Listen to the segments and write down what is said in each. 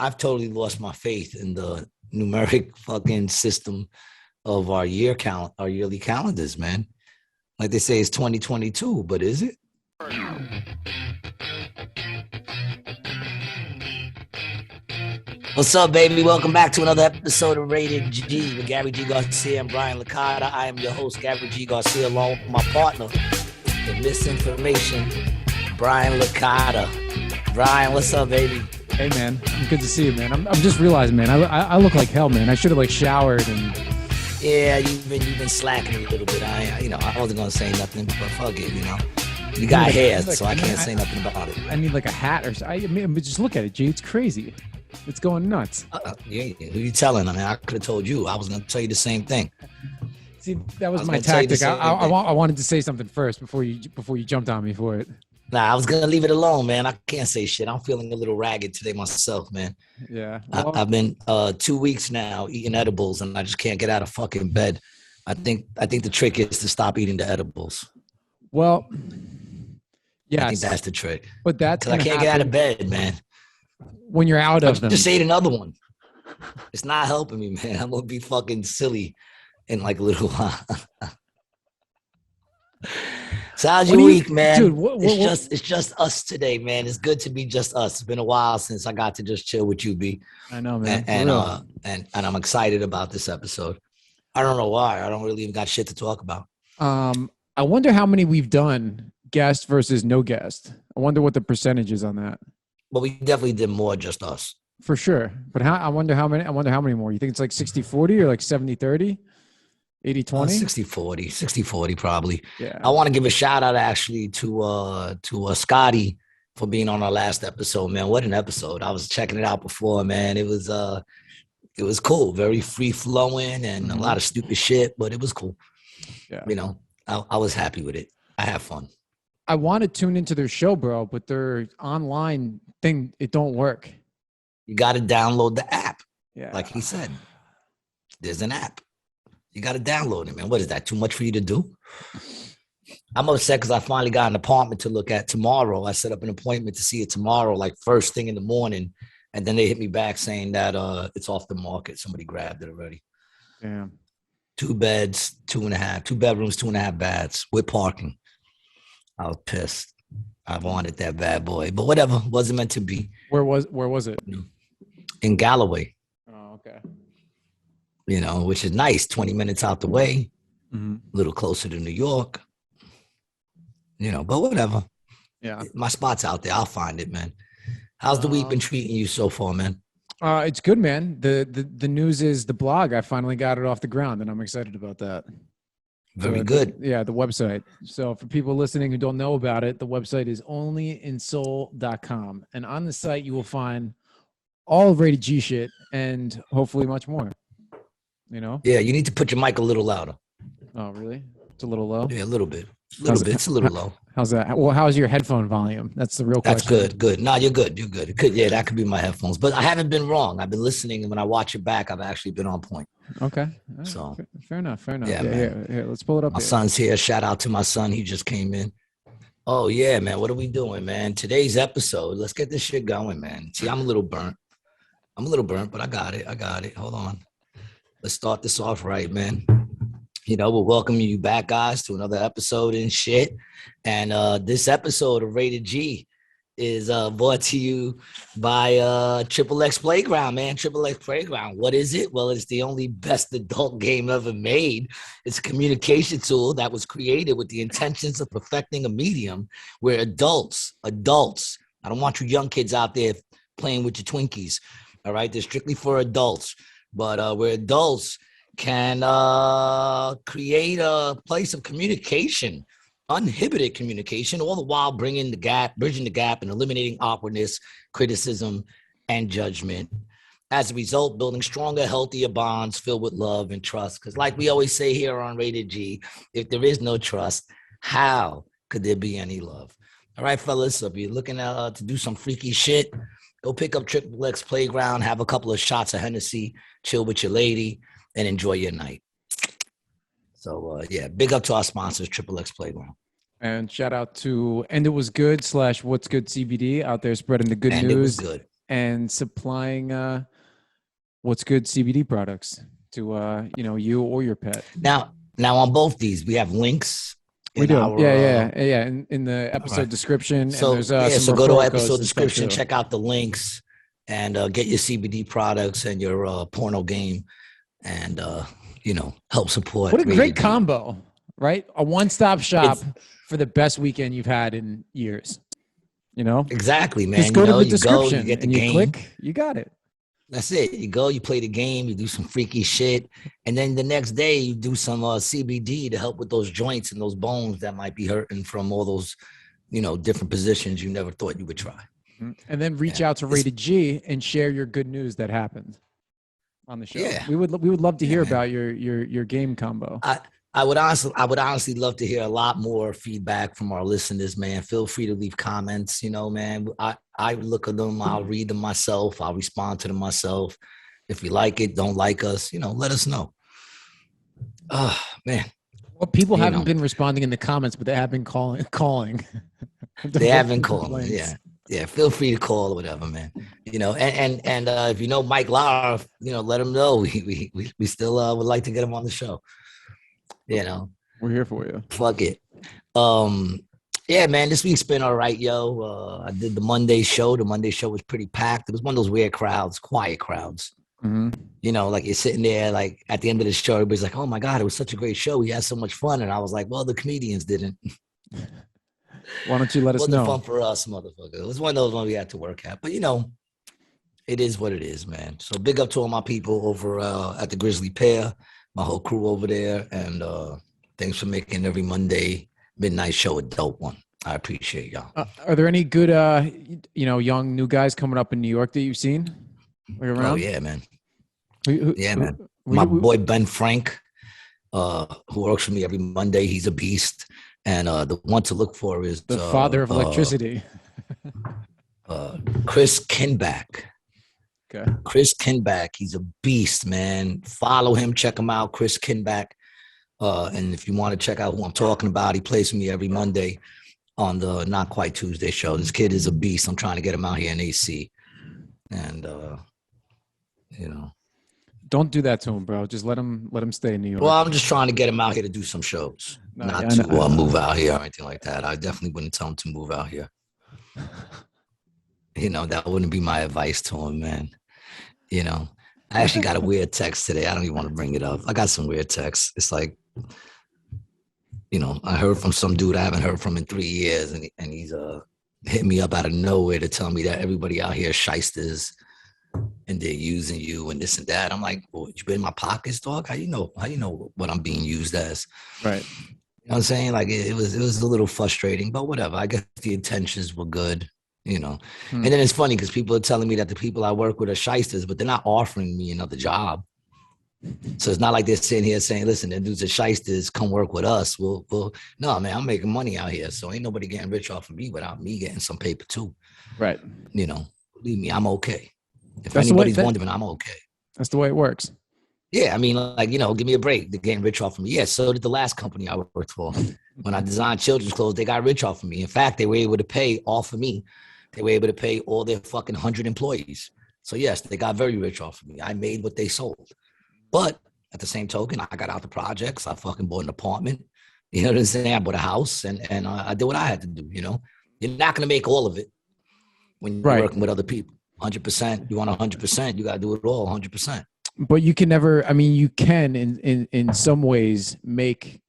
I've totally lost my faith in the numeric fucking system of our yearly calendars, man. Like they say, it's 2022, but is it? What's up, baby? Welcome back to another episode of Rated G with Gary G. Garcia and Brian Licata. I am your host, Gary G. Garcia, along with my partner in Misinformation, Brian Licata. Brian, what's up, baby? Hey, man. Good to see you, man. I'm just realizing, man, I look like hell, man. I should have showered and. Yeah, you've been slacking a little bit. I wasn't gonna say nothing, but fuck it, You got hair, so I can't say nothing about it. I need a hat or something. Just look at it, G. It's crazy. It's going nuts. Yeah, who you telling? I could have told you. I was gonna tell you the same thing. See, that was my tactic. I wanted to say something first before you jumped on me for it. Nah, I was gonna leave it alone, man. I can't say shit. I'm feeling a little ragged today myself, man. Yeah. Well, I've been 2 weeks now eating edibles, and I just can't get out of fucking bed. I think the trick is to stop eating the edibles. Well, yeah, I think that's the trick. But that's because I can't get out of bed, man. When you're out of them, just ate another one. It's not helping me, man. I'm gonna be fucking silly in a little while. So how's your week, man? Dude, it's just us today, man. It's good to be just us. It's been a while since I got to just chill with you, B. I know, man. And I'm excited about this episode. I don't know why. I don't really even got shit to talk about. I wonder how many we've done, guest versus no guest. I wonder what the percentage is on that. Well, we definitely did more just us. For sure. But I wonder how many more. You think it's 60-40 or 70-30? 80-20? 60-40 probably. Yeah. I want to give a shout out actually to Scotty for being on our last episode, man. What an episode. I was checking it out before, man. It was cool. Very free flowing and a lot of stupid shit, but it was cool. Yeah. I was happy with it. I had fun. I want to tune into their show, bro, but their online thing, it don't work. You got to download the app. Yeah. Like he said, there's an app. You got to download it, man. What is that? Too much for you to do? I'm upset because I finally got an apartment to look at tomorrow. I set up an appointment to see it tomorrow, first thing in the morning. And then they hit me back saying that it's off the market. Somebody grabbed it already. Damn. 2 beds, 2.5, 2 bedrooms, 2.5 baths with parking. I was pissed. I wanted that bad boy, but whatever. Wasn't meant to be. Where was it? In Galloway. Oh, okay. Which is nice. 20 minutes out the way, a little closer to New York. But whatever. Yeah. My spot's out there. I'll find it, man. How's the week been treating you so far, man? It's good, man. The news is the blog. I finally got it off the ground, and I'm excited about that. Very good. The website. So for people listening who don't know about it, the website is onlyinsoul.com. And on the site, you will find all of Rated G shit and hopefully much more. Yeah, you need to put your mic a little louder. Oh, really? It's a little low? Yeah, a little bit. It's a little low. How's that? Well, how's your headphone volume? That's the real question. That's good. No, you're good. Yeah, that could be my headphones. But I haven't been wrong. I've been listening, and when I watch it back, I've actually been on point. Okay. Right. So fair enough. Yeah, here, let's pull it up. My son's here. Shout out to my son. He just came in. Oh, yeah, man. What are we doing, man? Today's episode. Let's get this shit going, man. See, I'm a little burnt, but I got it. Hold on. Let's start this off right, man. We're welcoming you back, guys, to another episode and shit. And this episode of Rated G is brought to you by Triple X Playground, man. Triple X Playground. What is it? Well, it's the only best adult game ever made. It's a communication tool that was created with the intentions of perfecting a medium where adults, I don't want you young kids out there playing with your Twinkies, all right? They're strictly for adults. But where adults can create a place of communication, uninhibited communication, all the while bridging the gap, and eliminating awkwardness, criticism, and judgment. As a result, building stronger, healthier bonds filled with love and trust. Because like we always say here on Rated G, if there is no trust, how could there be any love? All right, fellas, so if you're looking to do some freaky shit, go pick up Triple X Playground, have a couple of shots of Hennessy, chill with your lady, and enjoy your night. So, big up to our sponsors, Triple X Playground. And shout out to And It Was Good / What's Good CBD out there spreading the good and news. It was good. and supplying what's good CBD products to you or your pet. Now on both these, we have links. We do. Yeah. In the episode description, So and there's so some go to referral our codes episode and stuff, description, too. check out the links, and get your CBD products and your porno game, and help support. What a great Rated G. combo, right? A one-stop shop for the best weekend you've had in years. Exactly, man. Just go to the you description get the and you game. click, you got it. That's it. You go, you play the game, you do some freaky shit, and then the next day you do some CBD to help with those joints and those bones that might be hurting from all those, different positions you never thought you would try. And then reach out to Rated G and share your good news that happened on the show. Yeah. We would love to hear about your game combo. I would honestly love to hear a lot more feedback from our listeners, man. Feel free to leave comments, man. I look at them, I'll read them myself, I'll respond to them myself. If you like it, don't like us, let us know. Oh, man. Well, people haven't been responding in the comments, but they have been calling. They have been calling, yeah. Yeah, feel free to call or whatever, man. And if you know Mike Lara, let him know. We still would like to get him on the show. We're here for you. Fuck it. Yeah, man, this week's been all right, yo. I did the Monday show. The Monday show was pretty packed. It was one of those weird crowds, quiet crowds. Mm-hmm. Like you're sitting there, like at the end of the show, everybody's like, "Oh my God, it was such a great show. We had so much fun." And I was like, "Well, the comedians didn't." Why don't you let us know? It wasn't fun for us, motherfucker. It was one of those ones we had to work at. But it is what it is, man. So big up to all my people over at the Grizzly Pear, my whole crew over there, and thanks for making every Monday midnight show a dope one. I appreciate y'all. Are there any good young new guys coming up in New York that you've seen? Around? Oh yeah, man. Man. My boy Ben Frank, who works for me every Monday, he's a beast. And the one to look for is the father of electricity. Chris Kinback. Okay. Chris Kinback, he's a beast, man. Follow him, check him out, Chris Kinback. And if you want to check out who I'm talking about, he plays for me every Monday on the Not Quite Tuesday show. This kid is a beast. I'm trying to get him out here in AC. And don't do that to him, bro. Just let him stay in New York. Well, I'm just trying to get him out here to do some shows, not to move out here or anything like that. I definitely wouldn't tell him to move out here. That wouldn't be my advice to him, man. I actually got a weird text today. I don't even want to bring it up. I got some weird texts. It's like, I heard from some dude I haven't heard from in 3 years, and he's hit me up out of nowhere to tell me that everybody out here is shysters and they're using you and this and that. I'm like, well, you been in my pockets, dog? How you know what I'm being used as? Right. You know what I'm saying? Like it was a little frustrating, but whatever. I guess the intentions were good, And then it's funny because people are telling me that the people I work with are shysters, but they're not offering me another job. So it's not like they're sitting here saying, listen, the dudes are shysters, come work with us. Well, no, man, I'm making money out here. So ain't nobody getting rich off of me without me getting some paper too. Right. Believe me, I'm okay. If That's anybody's wondering, I'm okay. That's the way it works. Yeah, I mean, like, give me a break. They're getting rich off of me. Yeah, so did the last company I worked for. When I designed children's clothes, they got rich off of me. In fact, they were able to pay off of me. They were able to pay all their fucking 100 employees. So yes, they got very rich off of me. I made what they sold. But at the same token, I got out the projects. I fucking bought an apartment. You know what I'm saying? I bought a house and I did what I had to do, You're not going to make all of it when you're working with other people. 100%. You want 100%, you got to do it all 100%. But you can never, you can in some ways make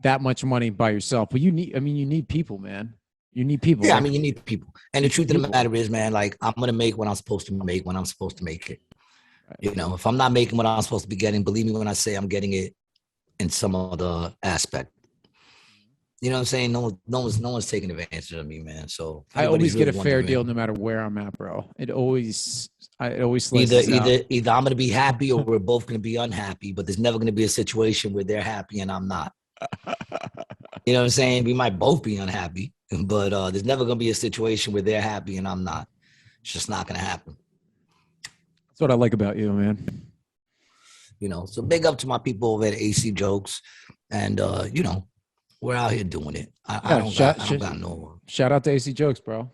that much money by yourself. But you need people, man. You need people. Yeah, you need people. And the truth of the matter is, man, like I'm going to make what I'm supposed to make when I'm supposed to make it. Right. If I'm not making what I'm supposed to be getting, believe me when I say I'm getting it in some other aspect. You know what I'm saying? No one's taking advantage of me, man. So I always get a fair deal no matter where I'm at, bro. It always either I'm gonna be happy or we're both gonna be unhappy, but there's never gonna be a situation where they're happy and I'm not. You know what I'm saying? We might both be unhappy, but there's never gonna be a situation where they're happy and I'm not. It's just not gonna happen. That's what I like about you, man. So big up to my people over at AC Jokes, and we're out here doing it. I don't got no. Shout out to AC Jokes, bro.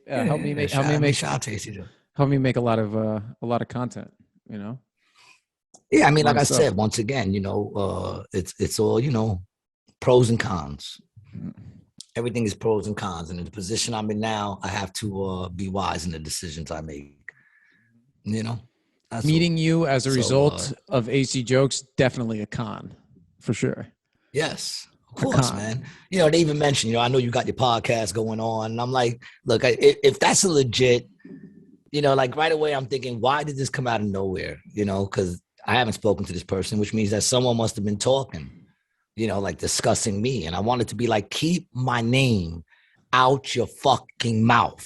Help me make Shout out to AC Joe. help me make a lot of content. You know. Yeah, I mean, A lot like of I stuff. said, once again, it's all pros and cons. Everything is pros and cons, and in the position I'm in now, I have to be wise in the decisions I make. That's Meeting all. you as a So result of AC jokes, definitely a con, for sure. yes, of A course, con. man. They even mentioned, I know you got your podcast going on, and I'm like, look, if that's a legit, like right away, I'm thinking, why did this come out of nowhere? Because I haven't spoken to this person, which means that someone must have been talking, like discussing me. And I wanted to be like, keep my name out your fucking mouth.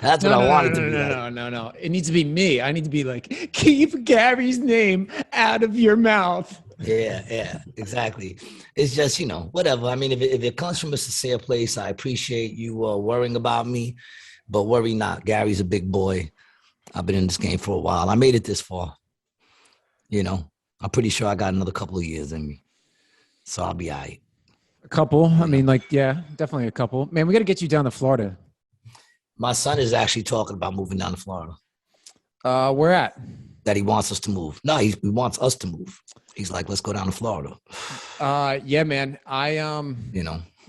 That's what I wanted to be like. No. It needs to be me. I need to be like, keep Gary's name out of your mouth. Yeah, exactly. It's just, whatever. I mean, if it comes from a sincere place, I appreciate you worrying about me, but worry not. Gary's a big boy. I've been in this game for a while. I made it this far. I'm pretty sure I got another couple of years in me. So I'll be all right. A couple. I mean, yeah, definitely a couple. Man, we got to get you down to Florida. My son is actually talking about moving down to Florida. Where at? That he wants us to move. No, he wants us to move. He's like, let's go down to Florida. Yeah, man.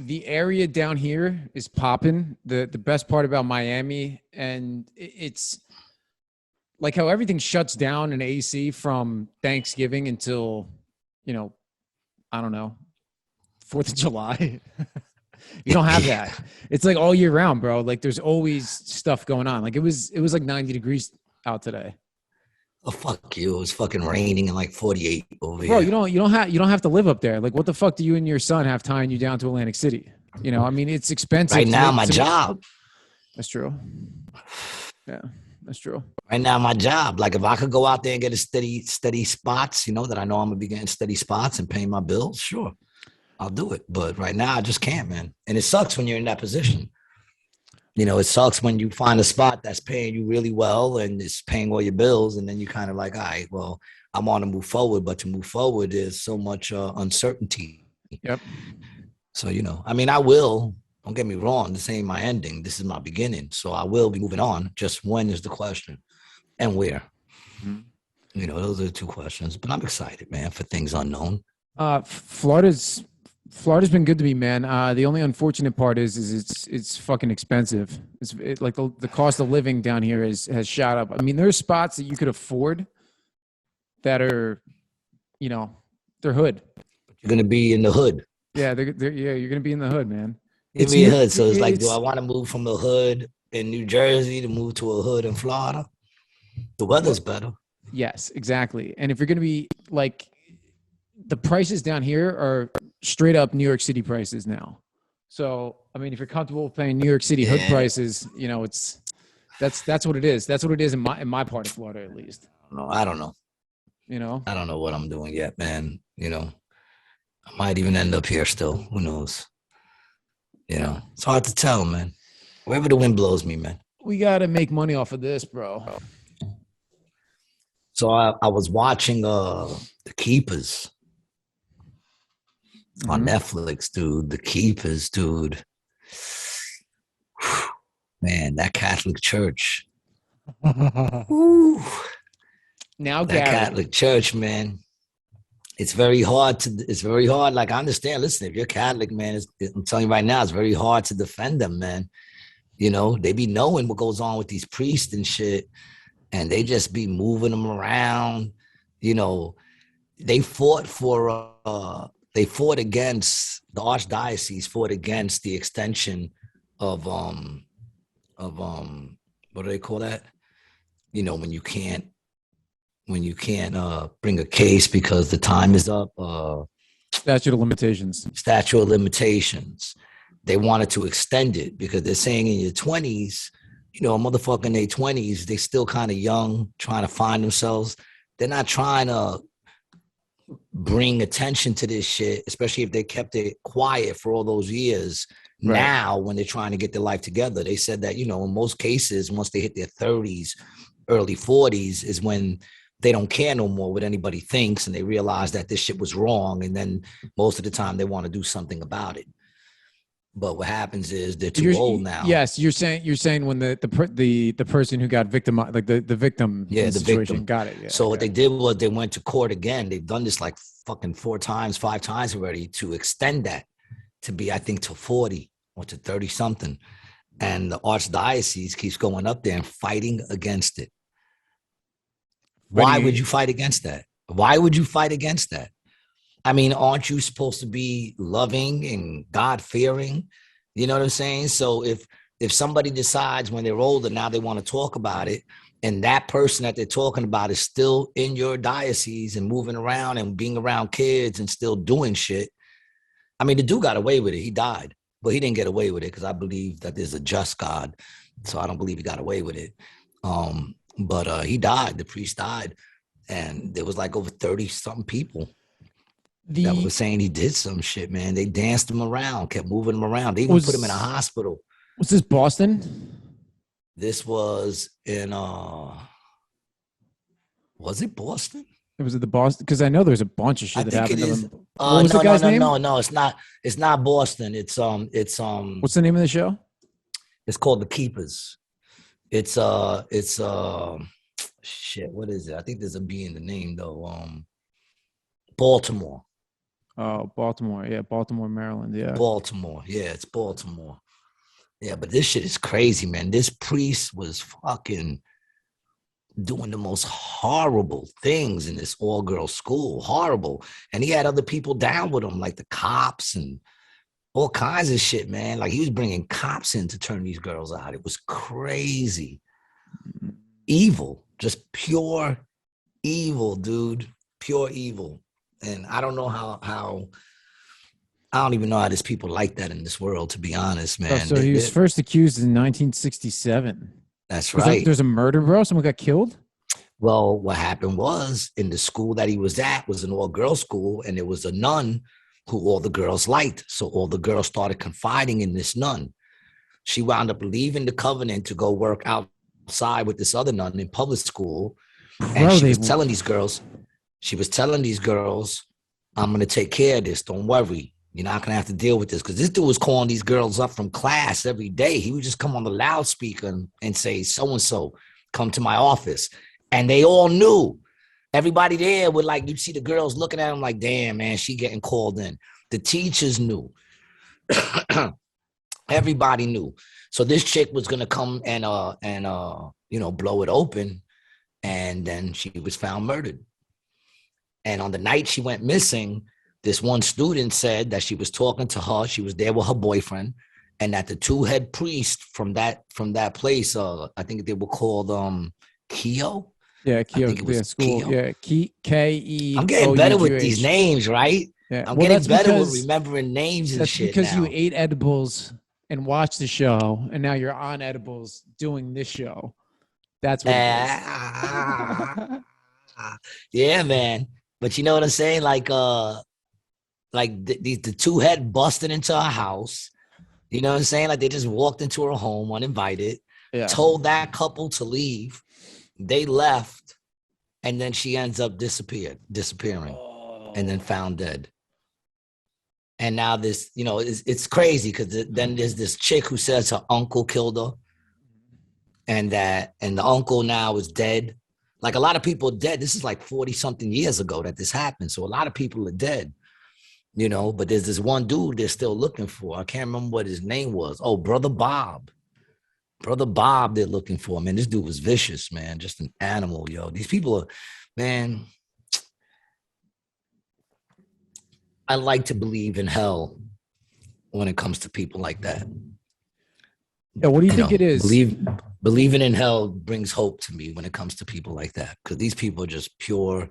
The area down here is popping. The best part about Miami, and it's like how everything shuts down in AC from Thanksgiving until, I don't know, 4th of July. You don't have that. It's like all year round, bro. Like there's always stuff going on. Like it was like 90 degrees out today. Oh, fuck you. It was fucking raining and like 48 over here. Bro, you don't have to live up there. Like what the fuck do you and your son have tying you down to Atlantic City? I mean, it's expensive. Right now, my job. That's true. Yeah, that's true. Right now, my job. Like if I could go out there and get a steady spots, that I know I'm gonna be getting steady spots and paying my bills, sure, I'll do it. But right now, I just can't, man. And it sucks when you're in that position. It sucks when you find a spot that's paying you really well and it's paying all your bills. And then you kind of like, all right, well, I want to move forward. But to move forward, there's so much uncertainty. Yep. So, I mean, I will. Don't get me wrong. This ain't my ending. This is my beginning. So I will be moving on. Just when is the question and where? Mm-hmm. Those are the two questions. But I'm excited, man, for things unknown. Florida's been good to me, man. The only unfortunate part is it's fucking expensive. It's like the cost of living down here has shot up. I mean, there's spots that you could afford that are, they're hood. You're gonna be in the hood. Yeah, you're gonna be in the hood, man. Give me a hood. So it's like, do I want to move from the hood in New Jersey to move to a hood in Florida? The weather's better. Yes, exactly. And if you're gonna be like, the prices down here are straight up New York City prices now. So, I mean, if you're comfortable paying New York City hood prices, that's what it is. That's what it is in my part of Florida, at least. No, I don't know. I don't know what I'm doing yet, man. I might even end up here still. Who knows? It's hard to tell, man. Wherever the wind blows me, man. We got to make money off of this, bro. So I was watching The Keepers. On Netflix, dude. The Keepers, dude. Man, that Catholic Church. Now, that Catholic Church, man. It's very hard. Like, I understand. Listen, if you're Catholic, man, I'm telling you right now, it's very hard to defend them, man. They be knowing what goes on with these priests and shit, and they just be moving them around. They fought against the archdiocese, fought against the extension of what do they call that? When you can't bring a case because the time is up. Statute of limitations. They wanted to extend it because they're saying in your 20s, a motherfucker in their 20s, they still kind of young, trying to find themselves. They're not trying to bring attention to this shit, especially if they kept it quiet for all those years. Right. Now, when they're trying to get their life together, they said that, in most cases, once they hit their 30s, early 40s is when they don't care no more what anybody thinks and they realize that this shit was wrong. And then most of the time they want to do something about it. But what happens is they're too old now. Yes, you're saying when the person who got victimized, like the victim in the situation, victim. got it. Yeah, so what they did was they went to court again. They've done this like fucking 4 times, 5 times already to extend that to be, I think, to 40 or to 30 something. And the archdiocese keeps going up there and fighting against it. Why would you fight against that? Why would you fight against that? I mean, aren't you supposed to be loving and God-fearing? You know what I'm saying? So if somebody decides when they're older, now they want to talk about it, and that person that they're talking about is still in your diocese and moving around and being around kids and still doing shit. I mean, the dude got away with it. He died, but he didn't get away with it because I believe that there's a just God. So I don't believe he got away with it. But he died. The priest died. And there was like over 30 something people that was saying he did some shit, man. They danced him around, kept moving him around. They even put him in a hospital. Was this Boston? This was in was it Boston? It was at the Boston, because I know there's a bunch of shit that happened. What was the guy's name? No, it's not. It's not Boston. It's What's the name of the show? It's called The Keepers. It's shit. What is it? I think there's a B in the name though. Baltimore. Oh, Baltimore. Yeah, Baltimore, Maryland. Yeah. Baltimore. Yeah, it's Baltimore. Yeah, but this shit is crazy, man. This priest was fucking doing the most horrible things in this all-girls school. Horrible. And he had other people down with him, like the cops and all kinds of shit, man. Like he was bringing cops in to turn these girls out. It was crazy. Evil. Just pure evil, dude. Pure evil. And I don't know how I don't even know how there's people like that in this world, to be honest, man. Oh, so he was first accused in 1967. That's right. There's a murder, bro? Someone got killed? Well, what happened was, in the school that he was at was an all-girls school, and there was a nun who all the girls liked. So all the girls started confiding in this nun. She wound up leaving the covenant to go work outside with this other nun in public school. And she was telling these girls, I'm going to take care of this. Don't worry. You're not going to have to deal with this. Because this dude was calling these girls up from class every day. He would just come on the loudspeaker and say, so-and-so, come to my office. And they all knew. Everybody there would, like, you'd see the girls looking at him like, damn, man, she getting called in. The teachers knew. Everybody knew. So this chick was going to come and blow it open. And then she was found murdered. And on the night she went missing, this one student said that she was talking to her. She was there with her boyfriend, and that the 2 head priests from that place, I think they were called Keo. Yeah, Keo. Yeah, school. Keo. Yeah, K-E. I'm getting better with these names, right? Yeah. I'm getting better with remembering names and shit. That's because now. You ate edibles and watched the show, and now you're on edibles doing this show. That's what it is. Yeah, man. But you know what I'm saying? Like the 2 head busted into her house. You know what I'm saying? Like they just walked into her home uninvited, told that couple to leave. They left, and then she ends up disappearing, and then found dead. And now this, it's crazy because then there's this chick who says her uncle killed her, and the uncle now is dead. Like a lot of people are dead. This is like 40 something years ago that this happened. So a lot of people are dead, but there's this one dude they're still looking for. I can't remember what his name was. Oh, Brother Bob. Brother Bob they're looking for. Man, this dude was vicious, man. Just an animal, yo. These people are, man, I like to believe in hell when it comes to people like that. Yeah, what do you think it is? Believing in hell brings hope to me when it comes to people like that, because these people are just pure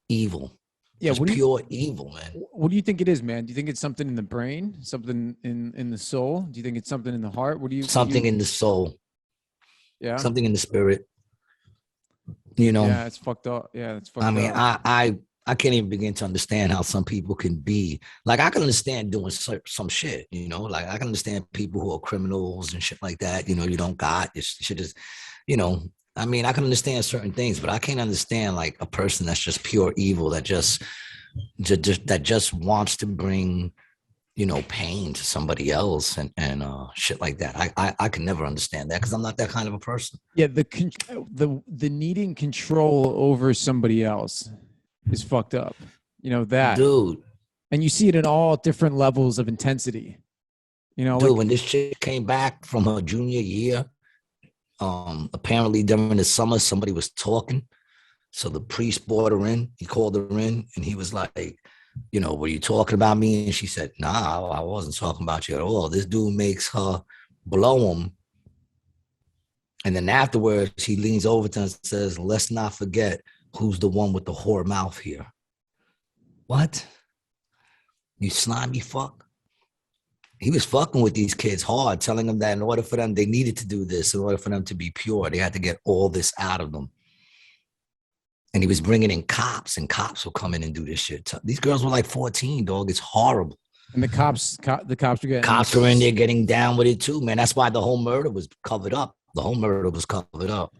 evil. Yeah, pure evil, man. What do you think it is, man? Do you think it's something in the brain, something in the soul? Do you think it's something in the heart? Something in the soul? Yeah, something in the spirit. Yeah, it's fucked up. Yeah, it's fucked up. I mean, I can't even begin to understand how some people can be like, I can understand doing some shit, like I can understand people who are criminals and shit like that. You don't got your shit is, I mean, I can understand certain things, but I can't understand like a person that's just pure evil that just wants to bring pain to somebody else and shit like that. I can never understand that because I'm not that kind of a person. Yeah, the needing control over somebody else is fucked up. That. Dude. And you see it in all different levels of intensity. Dude, when this chick came back from her junior year, apparently during the summer, somebody was talking. So the priest brought her in. He called her in and he was like, were you talking about me? And she said, nah, I wasn't talking about you at all. This dude makes her blow him. And then afterwards, he leans over to her and says, let's not forget who's the one with the whore mouth here. What? You slimy fuck? He was fucking with these kids hard, telling them that in order for them, they needed to do this. In order for them to be pure, they had to get all this out of them. And he was bringing in cops, and cops would come in and do this shit. These girls were like 14, dog. It's horrible. And the cops were getting... Cops were in there getting down with it too, man. That's why the whole murder was covered up. The whole murder was covered up.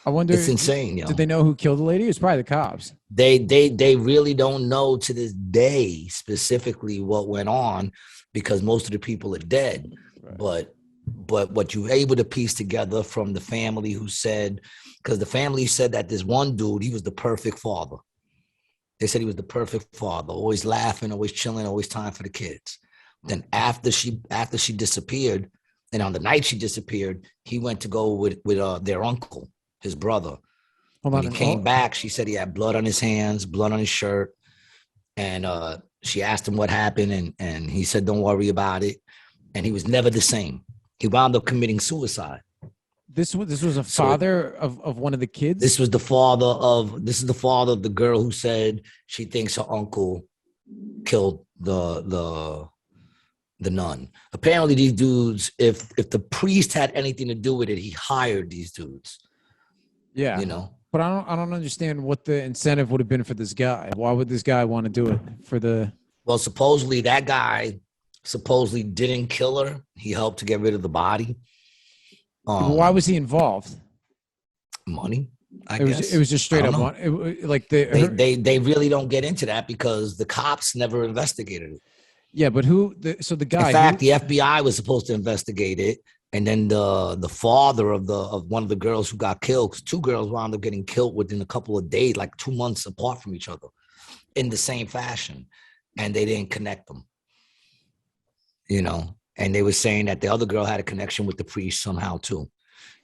I wonder... It's insane, yo. Did they know who killed the lady? It's probably the cops. They really don't know to this day specifically what went on because most of the people are dead. Right. But what you were able to piece together from the family who said... Because the family said that this one dude, he was the perfect father. They said he was the perfect father, always laughing, always chilling, always time for the kids. Then after she disappeared, and on the night she disappeared, he went to go with their uncle, his brother. When he came back, she said he had blood on his hands, blood on his shirt. And she asked him what happened, and he said, don't worry about it. And he was never the same. He wound up committing suicide. This was a father of one of the kids? This is the father of the girl who said she thinks her uncle killed the nun. Apparently these dudes, if the priest had anything to do with it, he hired these dudes. Yeah. But I don't understand what the incentive would have been for this guy. Why would this guy want to do it for the... Well, supposedly that guy didn't kill her. He helped to get rid of the body. Why was he involved? Money, I guess. It was just straight up money. They really don't get into that because the cops never investigated it. Yeah, but the guy... In fact, the FBI was supposed to investigate it. And then the father of one of the girls who got killed, because 2 girls wound up getting killed within a couple of days, like 2 months apart from each other in the same fashion. And they didn't connect them, And they were saying that the other girl had a connection with the priest somehow too.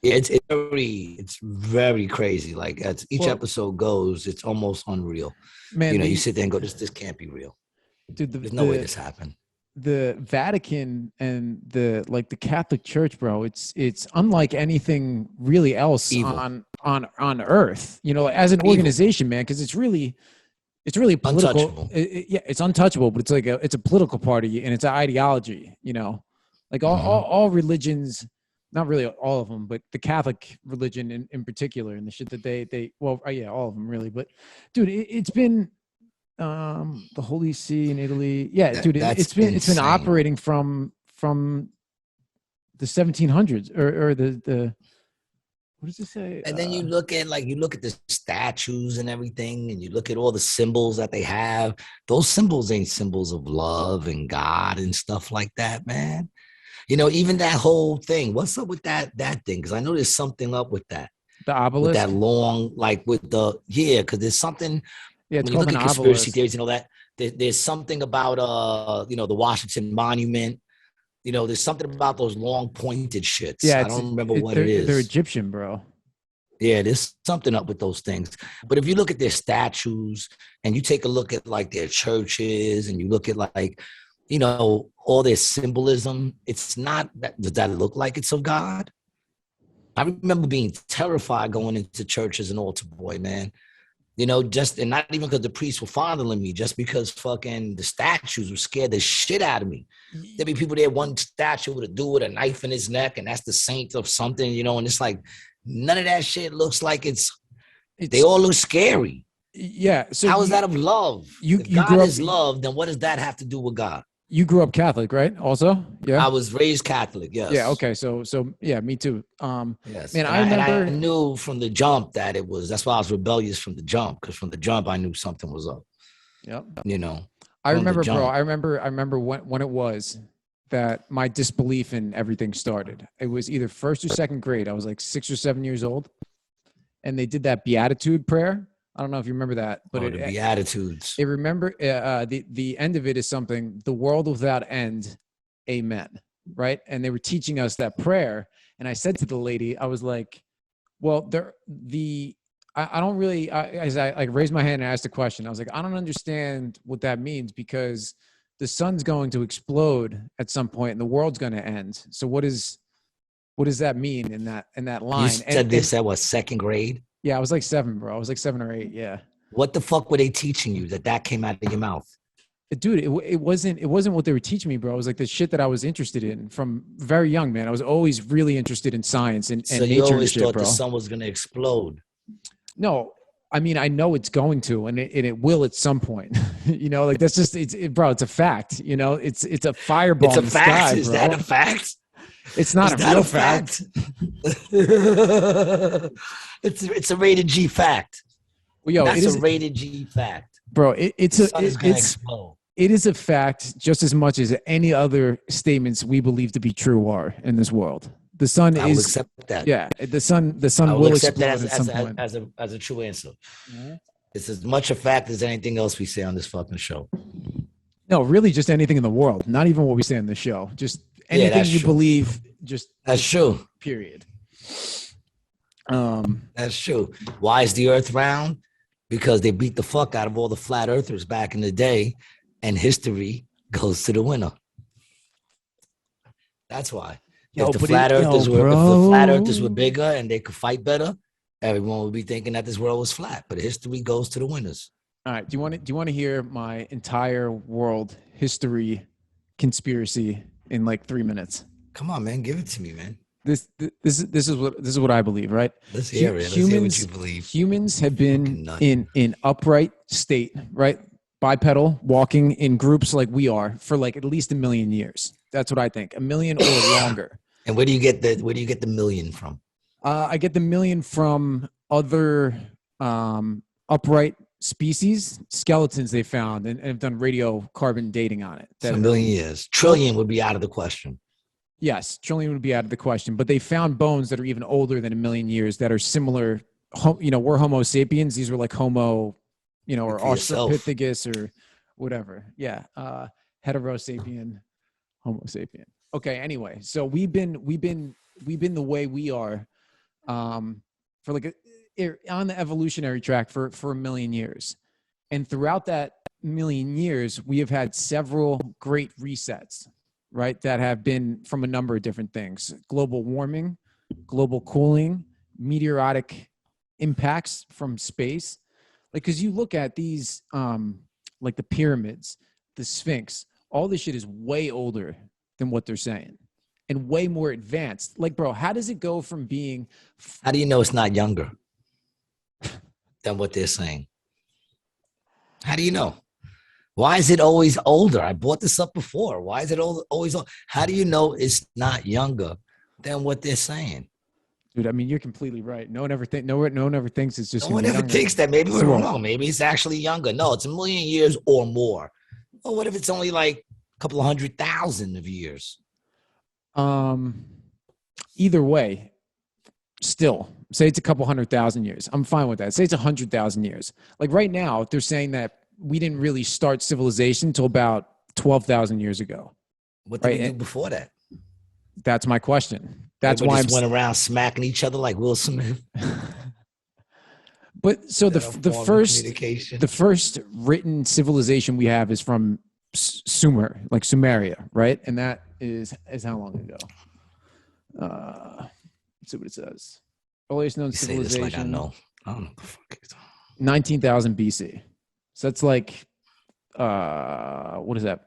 Yeah, it's very crazy. Like as each episode goes, it's almost unreal. Man, you sit there and go, this can't be real. Dude, there's no way this happened. The Vatican and the Catholic Church, bro, it's unlike anything really else on earth, as an organization, man, because it's really political. Untouchable. It's untouchable, but it's a political party and it's an ideology, all religions, not really all of them, but the Catholic religion in particular, and the shit that all of them really. But dude, it's been the Holy See in Italy. Yeah, dude, it's been operating from the 1700s or the what does it say? And then you look at the statues and everything, and you look at all the symbols that they have. Those symbols ain't symbols of love and God and stuff like that, man. Even that whole thing. What's up with that thing? Because I know there's something up with that. The obelisk? With that long, because there's something. Yeah, it's when you called look at conspiracy theories, that there's something about the Washington Monument. There's something about those long pointed shits. Yeah, I don't remember what it is. They're Egyptian, bro. Yeah, there's something up with those things. But if you look at their statues and you take a look at their churches and you look at all their symbolism, it's not that. Does that look like it's of God? I remember being terrified going into churches in Altar Boy, man. And not even because the priests were fondling me, just because fucking the statues were scared the shit out of me. There'd be people there, one statue with a dude with a knife in his neck, and that's the saint of something, and it's like, none of that shit looks like they all look scary. Yeah. So how is that of love? If God is love, then what does that have to do with God? You grew up Catholic, right? Also, yeah. I was raised Catholic. Yes. Yeah. Okay. So yeah, me too. Yes. Man, I remember. I knew from the jump that it was. That's why I was rebellious from the jump. Because from the jump, I knew something was up. Yep. I from the remember, bro. jump. I remember when it was that my disbelief in everything started. It was either first or second grade. I was like 6 or 7 years old, and they did that beatitude prayer. I don't know if you remember that, but The Beatitudes. The end of it is something: the world without end, amen. Right? And they were teaching us that prayer, and I said to the lady, I was like, "Well, I don't really." As I like raised my hand and asked a question, I was like, "I don't understand what that means because the sun's going to explode at some point and the world's going to end. So what does that mean in that line?" You said this at what, second grade? Yeah, I was like 7, bro. I was like 7 or 8. Yeah. What the fuck were they teaching you that came out of your mouth? Dude, it wasn't what they were teaching me, bro. It was like the shit that I was interested in from very young, man. I was always really interested in science and So nature. you always and shit, thought bro. the sun was going to explode. No, I mean, I know it's going to, and it will at some point. You know, like that's just bro. It's a fact. You know, it's a fireball. It's a in the fact. sky, Is bro. that a fact? It's not Is a real fact. It's a rated G fact. Well, yo, that's a rated G fact, bro. It's explode. It is a fact just as much as any other statements we believe to be true are in this world. The sun I will accept that. Yeah, the sun I will accept explode that at some point. as a true answer. Mm-hmm. It's as much a fact as anything else we say on this fucking show. No, really, just anything in the world. Not even what we say on the show. Just anything you believe. That's true. Period. That's true. Why is the Earth round? Because they beat the fuck out of all the flat earthers back in the day, and history goes to the winner. That's why. If the flat earthers were bigger and they could fight better, everyone would be thinking that this world was flat. But history goes to the winners. All right. Do you want to hear my entire world history conspiracy in like 3 minutes? Come on, man. Give it to me, man. This is what I believe, right? Let's hear it. Let's hear what you believe. Humans have been in upright state, right? Bipedal, walking in groups like we are for like at least 1 million years. That's what I think. 1 million or longer. And where do you get the million from? I get the million from other upright species, skeletons they found, and have done radiocarbon dating on it. That's 1 million years. Trillion would be out of the question. Yes, trillion would be out of the question. But they found bones that are even older than 1 million years that are similar. You know, we're Homo sapiens. These were like Homo, you know, or Australopithecus or whatever. Yeah, heterosapien, Homo sapien. Okay. Anyway, so we've been the way we are, for like on the evolutionary track for 1 million years, and throughout that 1 million years, we have had several great resets, right? That have been from a number of different things: global warming, global cooling, meteoritic impacts from space. Like, cause you look at these, like the pyramids, the Sphinx, all this shit is way older than what they're saying and way more advanced. Like, bro, how does it go from being... How do you know it's not younger than what they're saying? How do you know? Why is it always older? I brought this up before. Why is it always old? How do you know it's not younger than what they're saying? Dude, I mean, you're completely right. No one ever thinks it's just... No one ever thinks that maybe we're wrong. Maybe it's actually younger. No, it's 1 million years or more. Well, what if it's only like a couple of 100,000 of years? Either way, still, say it's a couple 100,000 years. I'm fine with that. Say it's 100,000 years. Like right now, they're saying that we didn't really start civilization until about 12,000 years ago. What did we do before that? That's my question. That's why I went around smacking each other like Will Smith. But so the first written civilization we have is from Sumer, like Sumeria, right? And that is how long ago? Let's see what it says. Earliest known civilization. Like I don't know what the fuck it's 19,000 BC. So that's like what is that?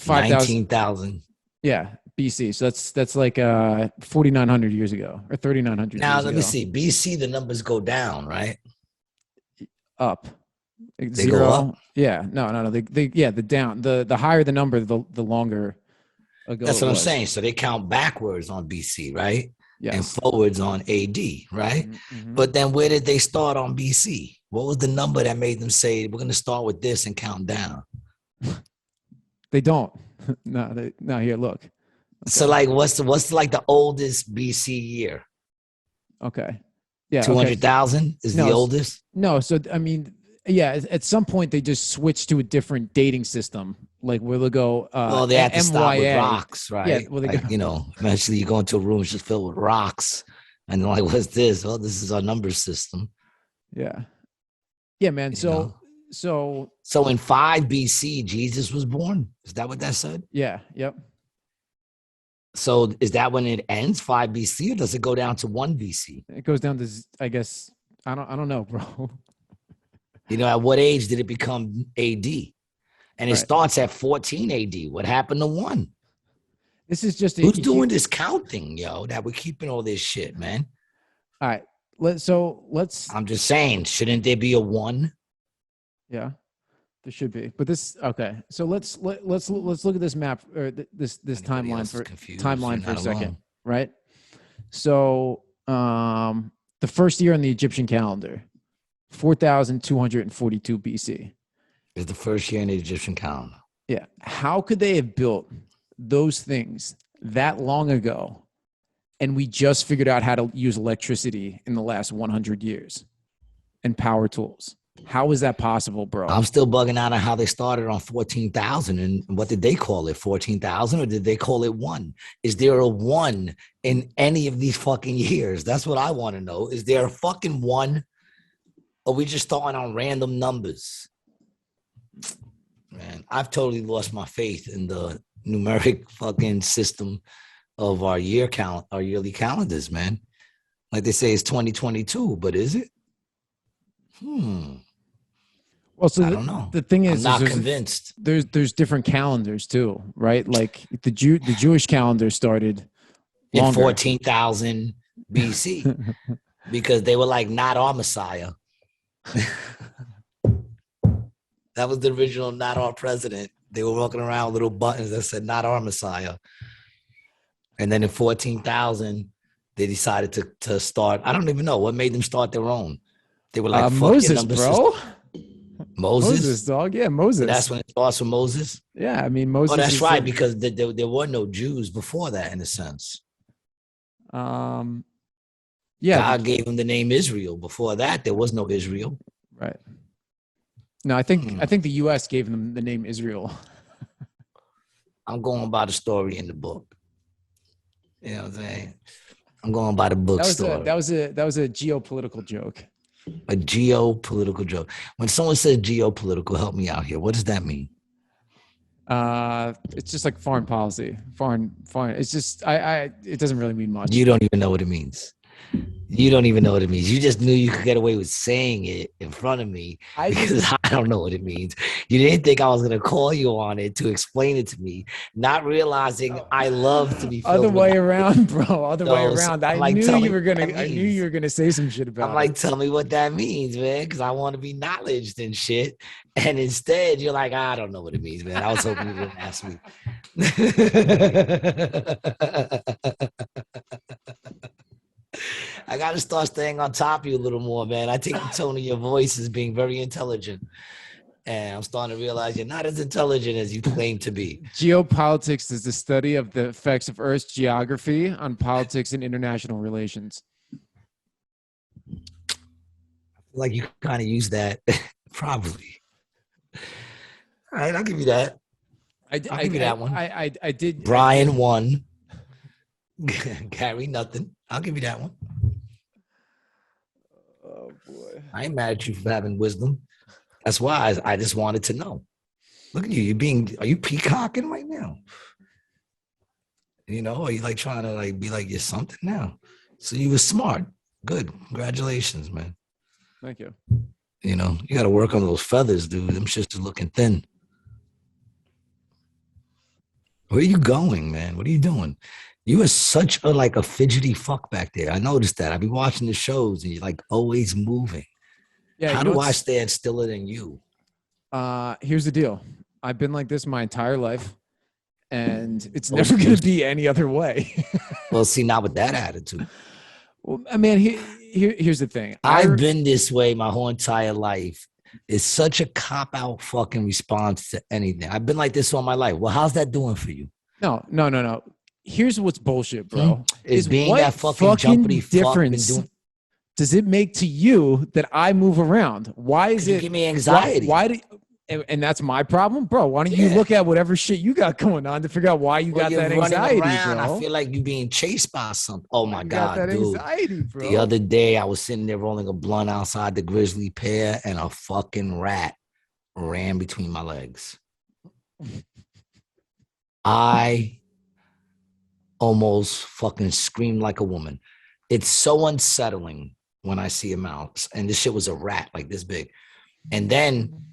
19,000. Yeah, BC. So that's like 4,900 years ago or 3,900 years ago. Now let me see. BC, the numbers go down, right? Up. They 0. Go up? Yeah. No. The higher the number, the longer ago. That's what I'm saying. So they count backwards on BC, right? Yes. And forwards on AD, right? Mm-hmm. But then where did they start on BC? What was the number that made them say we're going to start with this and count down? They don't. No, here, look. Okay. So like, what's like the oldest BC year? Okay. Yeah. 200,000 is the oldest? No. So, I mean, yeah, at some point they just switched to a different dating system. Like where they go, well, they had to stop with rocks, right? Yeah. Well, like, eventually you go into a room just filled with rocks. And they're like, what's this? Well, this is our number system. Yeah. Yeah, man. So in 5 BC, Jesus was born. Is that what that said? Yeah. Yep. So is that when it ends, 5 BC, or does it go down to 1 BC? It goes down to, I guess, I don't know, bro. At what age did it become AD? And it starts at 14 AD. What happened to 1? This is just who's doing this counting, that we're keeping all this shit, man. All right. I'm just saying, shouldn't there be a 1? Yeah, there should be. But okay. So let's look at this map or this timeline for a second, right? So the first year on the Egyptian calendar, 4,242 BC. Is the first year in the Egyptian calendar. Yeah. How could they have built those things that long ago, and we just figured out how to use electricity in the last 100 years and power tools? How is that possible, bro? I'm still bugging out on how they started on 14,000. And what did they call it? 14,000, or did they call it 1? Is there a 1 in any of these fucking years? That's what I want to know. Is there a fucking 1? Or are we just starting on random numbers? Man, I've totally lost my faith in the numeric fucking system of our yearly calendars, man. Like they say, it's 2022, but is it? Well, so I don't know. The thing is, I'm not convinced. There's different calendars too, right? Like the Jewish calendar started in 14,000 BC because they were like, not our Messiah. That was the original not our president. They were walking around with little buttons that said not our Messiah. And then in 14,000, they decided to start. I don't even know what made them start their own. They were like, Moses, bro. Moses, dog. Yeah, Moses. So that's when it starts from Moses. Yeah, I mean Moses. Oh, that's right, because there were no Jews before that, in a sense. Yeah, God gave him the name Israel. Before that, there was no Israel. Right. No, I think the U.S. gave them the name Israel. I'm going by the story in the book. You know what I'm saying? I'm going by the book story. That was a geopolitical joke. A geopolitical joke. When someone says geopolitical, help me out here. What does that mean? It's just like foreign policy. Foreign. It's just it doesn't really mean much. You don't even know what it means. You don't even know what it means. You just knew you could get away with saying it in front of me because I don't know what it means. You didn't think I was going to call you on it to explain it to me, not realizing I love to be other way around, bro. Other way around. I knew you were gonna say some shit about it. I'm like, tell me what that means, man, because I want to be acknowledged and shit. And instead, you're like, I don't know what it means, man. I was hoping you wouldn't ask me. I got to start staying on top of you a little more, man. I take the tone of your voice as being very intelligent. And I'm starting to realize you're not as intelligent as you claim to be. Geopolitics is the study of the effects of Earth's geography on politics and international relations. I feel like you kind of use that, probably. All right, I'll give you that. I'll give you that one. I did. Brian won. Gary, nothing. I'll give you that one. Oh boy. I ain't mad at you for having wisdom. That's why I just wanted to know. Look at you. Are you peacocking right now? Are you like trying to like be like you're something now? So you were smart. Good. Congratulations, man. Thank you. You got to work on those feathers, dude. Them shits are looking thin. Where are you going, man? What are you doing? You are such a fidgety fuck back there. I noticed that. I be watching the shows and you're like always moving. Yeah. How do I stand stiller than you? Here's the deal. I've been like this my entire life, and it's never going to be any other way. Well, see, not with that attitude. Well, I mean, here's the thing. I've been this way my whole entire life, It's such a cop-out fucking response to anything. I've been like this all my life. Well, how's that doing for you? No. Here's what's bullshit, bro. Is being what that fucking jumpity fuck been difference doing? does it make to you that I move around? Why is it? Give me anxiety. Why do? And that's my problem, bro. Why don't you look at whatever shit you got going on to figure out why you got that anxiety, around, bro? I feel like you being chased by something. Oh my God, that dude. Anxiety, bro. The other day, I was sitting there rolling a blunt outside the Grizzly Pear, and a fucking rat ran between my legs. I almost fucking screamed like a woman. It's so unsettling when I see a mouse, and this shit was a rat like this big. And then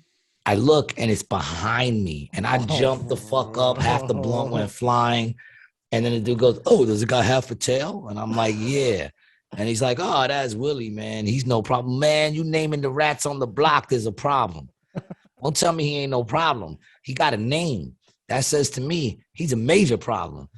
I look and it's behind me, and I jumped the fuck up. Half the blunt went flying. And then the dude goes, "Oh, does it got half a tail?" And I'm like, "Yeah." And he's like, "Oh, that's Willy, man. He's no problem." Man, you naming the rats on the block, there's a problem. Don't tell me he ain't no problem. He got a name. That says to me, he's a major problem.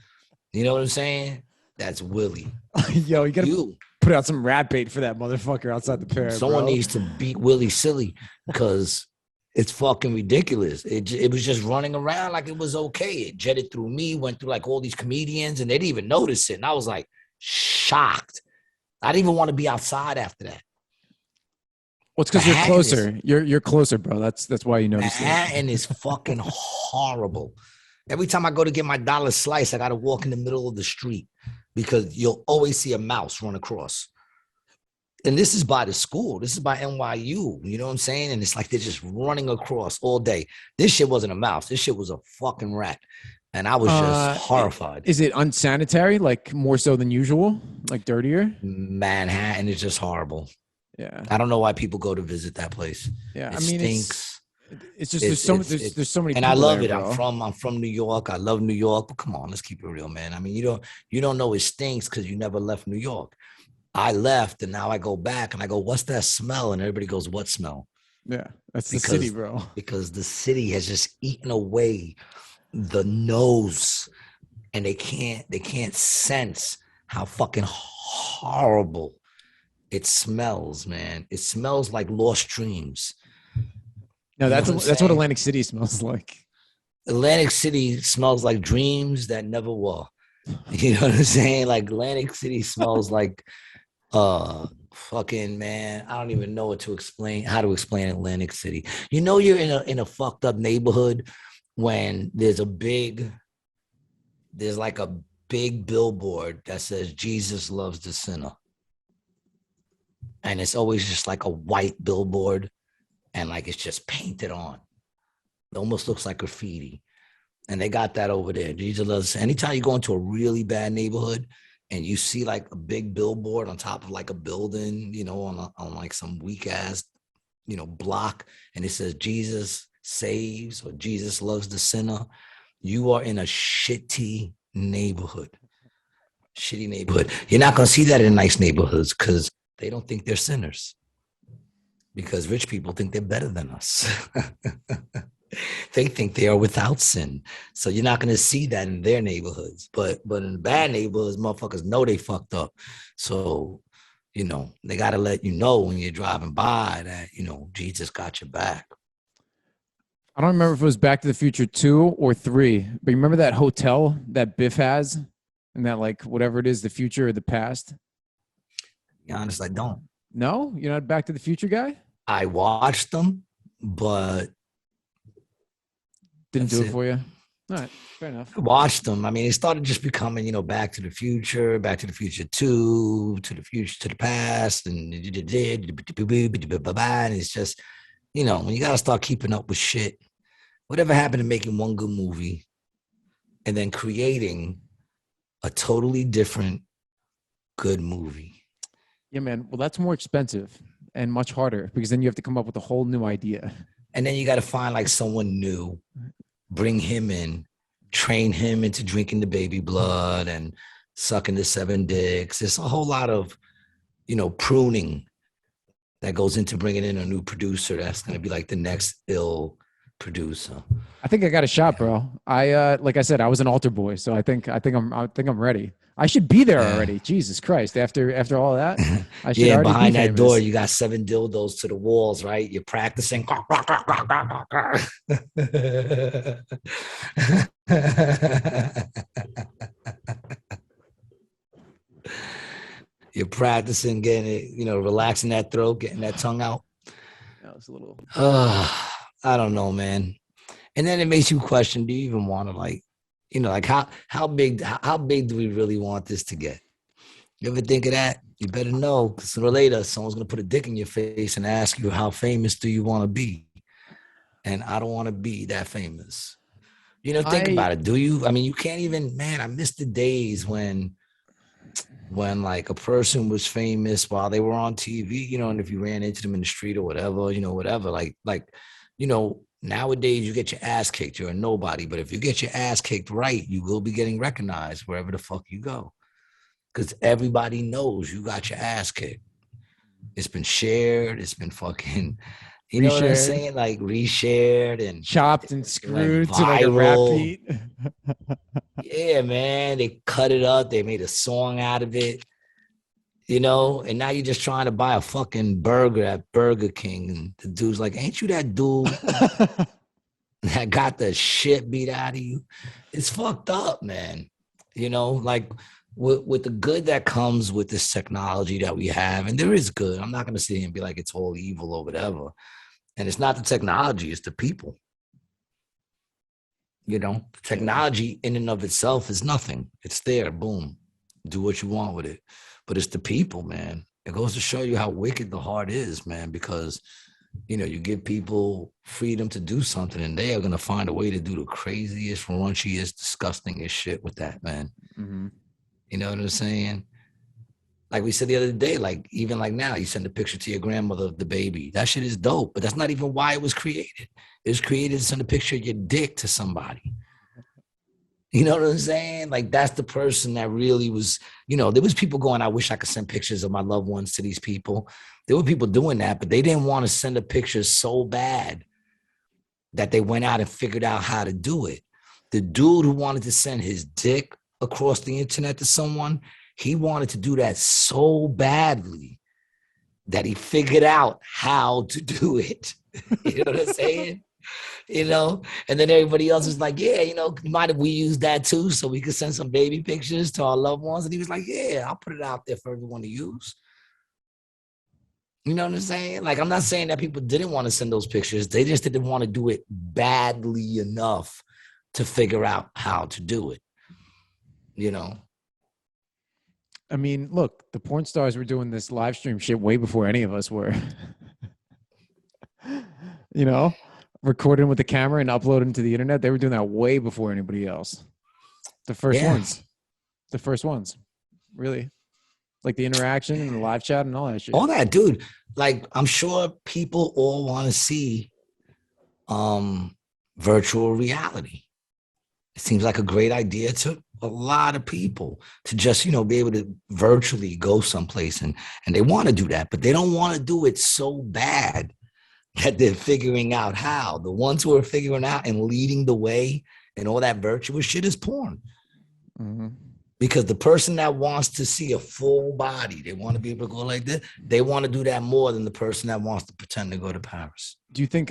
You know what I'm saying? That's Willy. Yo, you gotta put out some rat bait for that motherfucker outside the pair. Someone needs to beat Willy silly, because it's fucking ridiculous. It was just running around like it was okay. It jetted through me, went through like all these comedians, and they didn't even notice it. And I was like shocked. I didn't even want to be outside after that. Well, it's because you're closer. You're closer, bro. That's why you notice it. And it's fucking horrible. Every time I go to get my dollar slice, I got to walk in the middle of the street, because you'll always see a mouse run across. And this is by the school. This is by NYU. You know what I'm saying? And it's like they're just running across all day. This shit wasn't a mouse. This shit was a fucking rat. And I was just horrified. Is it unsanitary, like more so than usual? Like dirtier? Manhattan is just horrible. Yeah. I don't know why people go to visit that place. Yeah. It stinks. It's just there's so many. And I love it. I'm from New York. I love New York. But come on, let's keep it real, man. I mean, you don't know it stinks because you never left New York. I left, and now I go back, and I go, "What's that smell?" And everybody goes, "What smell?" Yeah, that's the city, bro. Because the city has just eaten away the nose, and they can't sense how fucking horrible it smells, man. It smells like lost dreams. No, that's what Atlantic City smells like. Atlantic City smells like dreams that never were. You know what I'm saying? Like Atlantic City smells like fucking, man, I don't even know how to explain Atlantic City. You know, you're in a fucked up neighborhood when there's like a big billboard that says Jesus loves the sinner. And it's always just like a white billboard, and like it's just painted on. It almost looks like graffiti. And they got that over there. Jesus loves. Anytime you go into a really bad neighborhood and you see like a big billboard on top of like a building, you know, on like some weak ass, you know, block, and it says Jesus saves or Jesus loves the sinner, you are in a shitty neighborhood. Shitty neighborhood. You're not gonna see that in nice neighborhoods because they don't think they're sinners. Because rich people think they're better than us. They think they are without sin. So you're not going to see that in their neighborhoods. But in bad neighborhoods, motherfuckers know they fucked up. So, you know, they got to let you know when you're driving by that, you know, Jesus got your back. I don't remember if it was Back to the Future 2 or 3, but you remember that hotel that Biff has? And that, like, whatever it is, the future or the past? To be honest, I don't. No? You're not a Back to the Future guy? I watched them, but didn't do it for you. All right, fair enough. I watched them. I mean, it started just becoming, you know, Back to the Future 2, to the future, to the past, and it's just, you know, when you got to start keeping up with shit, whatever happened to making one good movie and then creating a totally different good movie? Yeah, man. Well, that's more expensive and much harder because then you have to come up with a whole new idea. And then you got to find like someone new, bring him in, train him into drinking the baby blood and sucking the 7 dicks. There's a whole lot of, you know, pruning that goes into bringing in a new producer that's going to be like the next ill producer. I think I got a shot, bro. Like I said, I was an altar boy, so I think I'm ready. I should be there Yeah. already. Jesus Christ! After all that, I should Yeah, and already be behind that door, famous. you got 7 dildos to the walls, right? You're practicing. You're practicing getting it, relaxing that throat, getting that tongue out. That was a little. I don't know, man. And then it makes you question: do you even want to like how big do we really want this to get? You ever think of that? You better know, because sooner or later, someone's gonna put a dick in your face and ask you how famous do you want to be? And I don't want to be that famous. Think about it. Do you? I mean, you can't even. Man, I miss the days when like a person was famous while they were on TV, and if you ran into them in the street or whatever, whatever, nowadays you get your ass kicked, you're a nobody. But if you get your ass kicked right, you will be getting recognized wherever the fuck you go. Because everybody knows you got your ass kicked. It's been shared, it's been fucking, you know what I'm saying? Like reshared and chopped and screwed to like a rap viral. beat. Yeah, man. They cut it up, they made a song out of it. And now you're just trying to buy a fucking burger at Burger King. And the dude's like, ain't you that dude that got the shit beat out of you? It's fucked up, man. Like with the good that comes with this technology that we have, and there is good. I'm not going to sit here and be like it's all evil or whatever. And it's not the technology, it's the people. Technology in and of itself is nothing. It's there, boom. Do what you want with it. But it's the people, man. It goes to show you how wicked the heart is, man, because, you give people freedom to do something and they are going to find a way to do the craziest, raunchiest, disgustingest shit with that, man. Mm-hmm. You know what I'm saying? Like we said the other day, like even like now, you send a picture to your grandmother of the baby. That shit is dope, but that's not even why it was created. It was created to send a picture of your dick to somebody. You know what I'm saying? Like that's the person that really was, there was people going, I wish I could send pictures of my loved ones to these people. There were people doing that, but they didn't want to send a picture so bad that they went out and figured out how to do it. The dude who wanted to send his dick across the internet to someone, he wanted to do that so badly that he figured out how to do it. You know what I'm saying? And then everybody else is like, yeah, might have we used that too so we could send some baby pictures to our loved ones? And he was like, yeah, I'll put it out there for everyone to use. You know what I'm saying? Like, I'm not saying that people didn't want to send those pictures. They just didn't want to do it badly enough to figure out how to do it. I mean, look, the porn stars were doing this live stream shit way before any of us were. Recording with the camera and uploading to the internet. They were doing that way before anybody else. The first ones. Really. Like the interaction and the live chat and all that shit. All that, dude. Like, I'm sure people all want to see virtual reality. It seems like a great idea to a lot of people to just, be able to virtually go someplace and they want to do that, but they don't want to do it so bad that they're figuring out how. The ones who are figuring out and leading the way and all that virtuous shit is porn. Mm-hmm. Because the person that wants to see a full body, they want to be able to go like this, they want to do that more than the person that wants to pretend to go to Paris. Do you think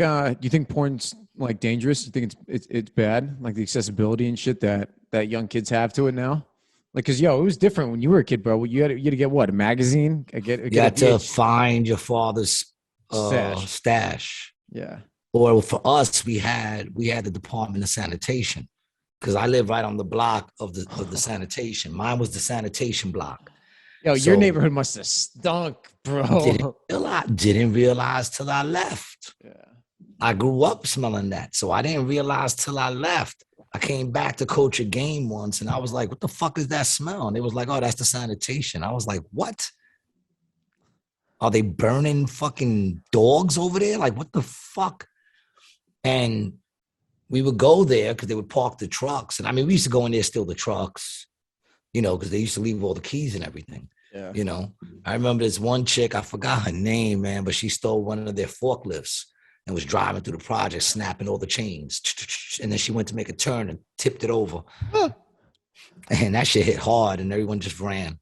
porn's like dangerous? Do you think it's bad? Like the accessibility and shit that young kids have to it now? Like, cause it was different when you were a kid, bro. You had to get what? A magazine? You had to find your father's stash. Yeah. Or for us, we had the Department of Sanitation, because I live right on the block of the sanitation. Mine was the sanitation block. Your neighborhood must have stunk, bro. Didn't realize till I left. Yeah. I grew up smelling that, so I didn't realize till I left. I came back to coach a game once, and I was like, "What the fuck is that smell?" And they was like, "Oh, that's the sanitation." I was like, "What? Are they burning fucking dogs over there? Like, what the fuck?" And we would go there because they would park the trucks. And I mean, we used to go in there, steal the trucks, because they used to leave all the keys and everything. Yeah. I remember this one chick, I forgot her name, man, but she stole one of their forklifts. and was driving through the project, snapping all the chains. And then she went to make a turn and tipped it over. And that shit hit hard and everyone just ran.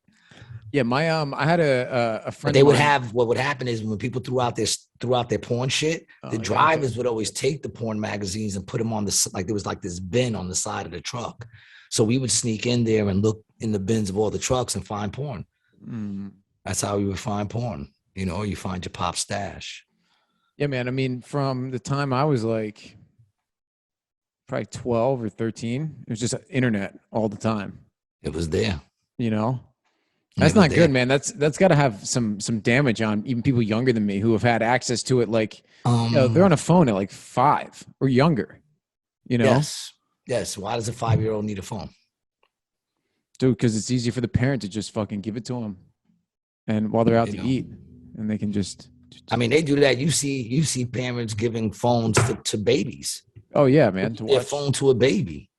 Yeah, my I had a friend. But they would have, what would happen is when people threw out their porn shit, the drivers would always take the porn magazines and put them on the, like there was like this bin on the side of the truck. So we would sneak in there and look in the bins of all the trucks and find porn. That's how we would find porn. You know, you find your pop stash. Yeah, man. I mean, from the time I was like probably 12 or 13, it was just internet all the time. It was there. You know? That's not good, man. That's got to have some damage on even people younger than me who have had access to it. Like, you know, they're on a phone at like 5 or younger. You know? Yes. Why does a 5-year-old need a phone? Dude, because it's easy for the parent to just fucking give it to them, and while they're out to eat, and they can just. I mean, they do that. You see parents giving phones to babies. Oh yeah, man. Give their phone to a baby.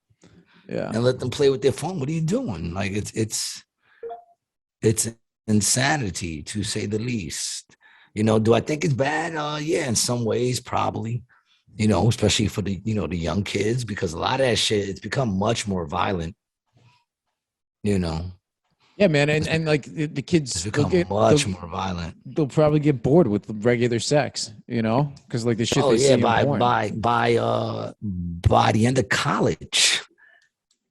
Yeah. And let them play with their phone. What are you doing? Like it's insanity, to say the least. You know, do I think it's bad? Yeah, in some ways, probably. You know, especially for the young kids, because a lot of that shit, it's become much more violent. You know. Yeah, man, and like the kids become much more violent. They'll probably get bored with regular sex, you know, because like the shit they see in porn. by the end of college,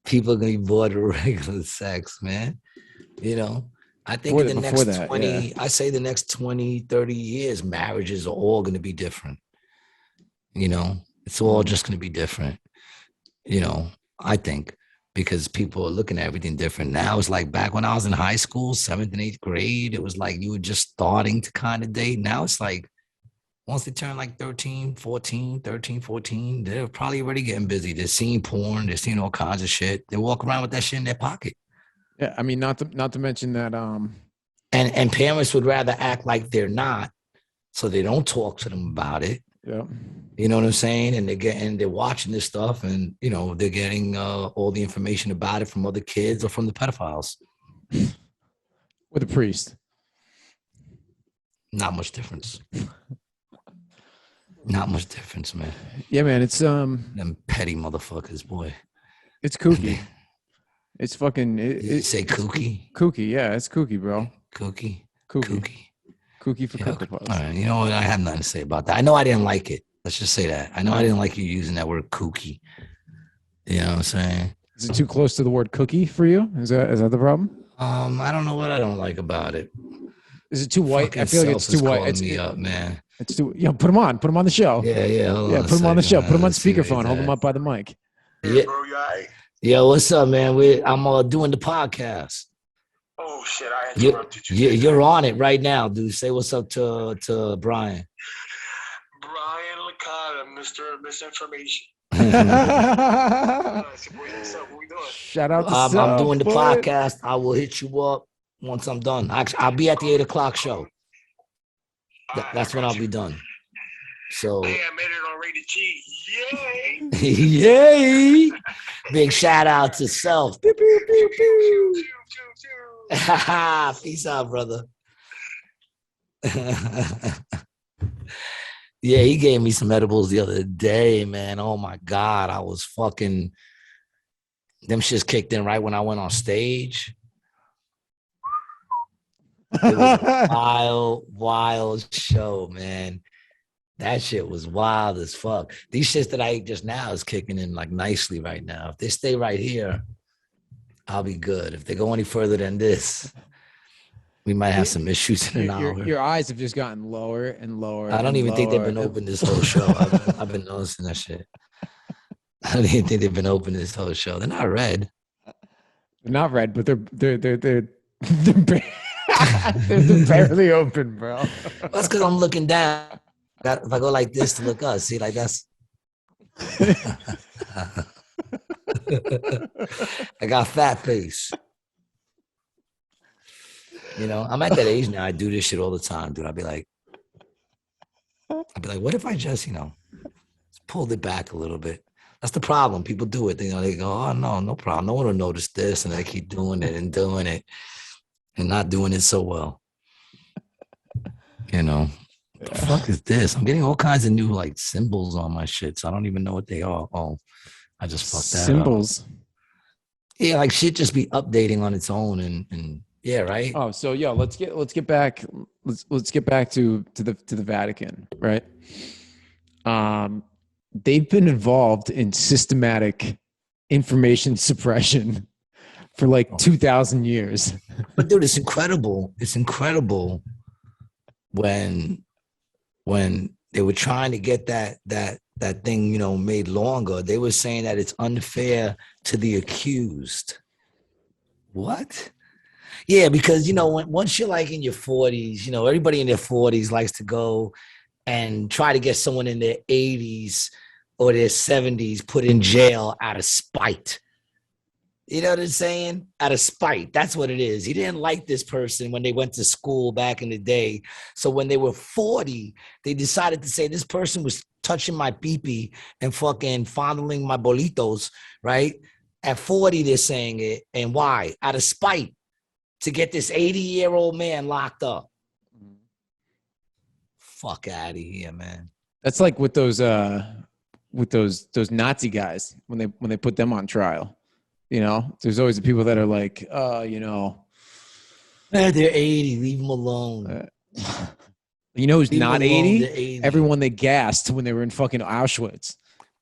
people are gonna be bored of regular sex, man. You know, I think in the next 20, I say the next 20, 30 years, marriages are all gonna be different. You know, it's all just gonna be different. You know, I think. Because people are looking at everything different. Now it's like back when I was in high school, 7th and 8th grade, it was like you were just starting to kind of date. Now it's like once they turn like 13, 14, they're probably already getting busy. They're seeing porn, they're seeing all kinds of shit. They walk around with that shit in their pocket. Yeah, I mean, not to mention that and parents would rather act like they're not, so they don't talk to them about it. Yeah. You know what I'm saying? And they're watching this stuff, and you know they're getting all the information about it from other kids or from the pedophiles. With a priest. Not much difference. Not much difference, man. Yeah, man. It's them petty motherfuckers, boy. It's kooky. It's fucking. You say kooky? Kooky, yeah, it's kooky, bro. Kooky. Kooky for Cocoa Puffs. All right, you know what? I have nothing to say about that. I know I didn't like it. Let's just say that. I know I didn't like you using that word kooky. You know what I'm saying? Is it too close to the word cookie for you? Is that the problem? I don't know what I don't like about it. Is it too white? Fucking I feel like it's too white. It's me up, man. It's too. Put him on. Put him on the show. Yeah. Put him on the show. Put him on speakerphone. Hold him up by the mic. Yeah, bro, you all right? Yo, what's up, man? I'm doing the podcast. Oh shit! I interrupted you. You're on it right now, dude. Say what's up to Brian. Brian Licata, Mr. Misinformation. Shout out to I'm doing the podcast. I will hit you up once I'm done. I'll be at the 8:00 show. That's when I'll be done. So hey, I made it on Rated G. Yay! Yay! Big shout out to Self. Pew, pew, pew, pew. Peace out, brother. Yeah, he gave me some edibles the other day, man. Oh my God. I was fucking, them shits kicked in right when I went on stage. It was a wild show, man. That shit was wild as fuck. These shits that I ate just now is kicking in like nicely right now. If they stay right here, I'll be good. If they go any further than this, we might have some issues in an hour. Your eyes have just gotten lower and lower. I don't even think they've been open this whole show. I've been noticing that shit. I don't even think they've been open this whole show. They're not red. They're not red, but they're barely open, bro. That's because I'm looking down. If I go like this to look up, see, like that's. I got fat face. You know, I'm at that age now. I do this shit all the time, dude. I'd be like, what if I just, pulled it back a little bit? That's the problem. People do it. They go, oh no problem. No one will notice this, and they keep doing it and not doing it so well. fuck is this? I'm getting all kinds of new like symbols on my shit, so I don't even know what they are. Oh, I just fucked that Symbols. up. Yeah, like shit just be updating on its own and yeah, right? Oh, so yeah, let's get back to the Vatican, right? They've been involved in systematic information suppression for like 2,000 years. But dude, it's incredible. It's incredible when they were trying to get that thing, you know, made longer. They were saying that it's unfair to the accused. What? Yeah, because, you know, once you're like in your 40s, you know, everybody in their 40s likes to go and try to get someone in their 80s or their 70s put in jail out of spite. You know what I'm saying? Out of spite. That's what it is. He didn't like this person when they went to school back in the day. So when they were 40, they decided to say this person was touching my pee-pee and fucking fondling my bolitos, right? At 40, they're saying it. And why? Out of spite, to get this 80-year-old man locked up. Fuck out of here, man. That's like with those Nazi guys when they put them on trial. You know, there's always the people that are like, you know, they're 80, leave them alone. You know who's leave not alone, 80? Everyone they gassed when they were in fucking Auschwitz.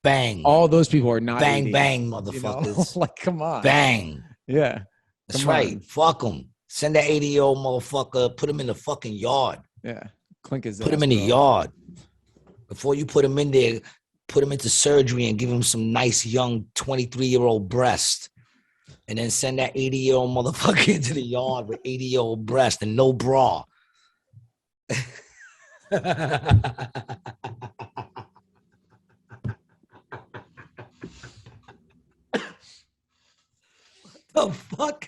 Bang. All those people are not bang, 80. Bang, motherfuckers. You know? Like, come on. Bang. Yeah. That's right. Fuck them. Send that 80-year-old motherfucker, put him in the fucking yard. Yeah. Clink his Put ass, him in the bro. yard. Before you put him in there, put him into surgery and give him some nice young 23-year-old breast. And then send that 80-year-old motherfucker into the yard with 80-year-old breast and no bra. What the fuck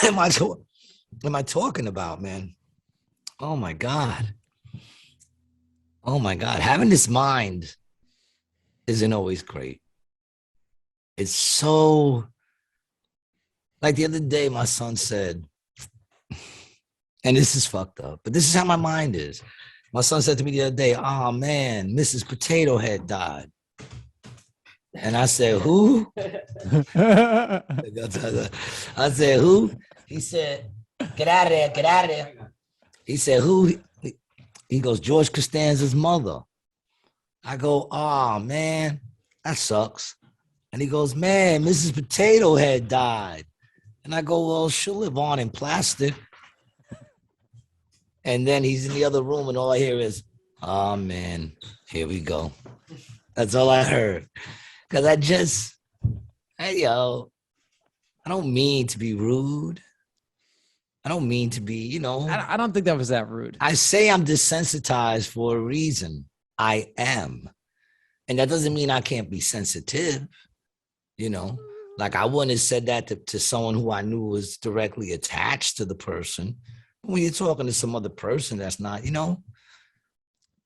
am I talking about, man? Oh my God. Oh my God. Having this mind isn't always great. It's so, like the other day, my son said, and this is fucked up, but this is how my mind is. My son said to me the other day, oh man, Mrs. Potato Head died. And I said, who? I said, who? He said, get out of there, get out of there. He said, who? He goes, George Costanza's mother. I go, oh man, that sucks. And he goes, man, Mrs. Potato Head died. And I go, well, she'll live on in plastic. And then he's in the other room and all I hear is, oh man, here we go. That's all I heard. Because hey, yo, I don't mean to be rude. I don't mean to be, you know. I don't think that was that rude. I say I'm desensitized for a reason. I am. And that doesn't mean I can't be sensitive. You know, like I wouldn't have said that to someone who I knew was directly attached to the person. When you're talking to some other person that's not, you know.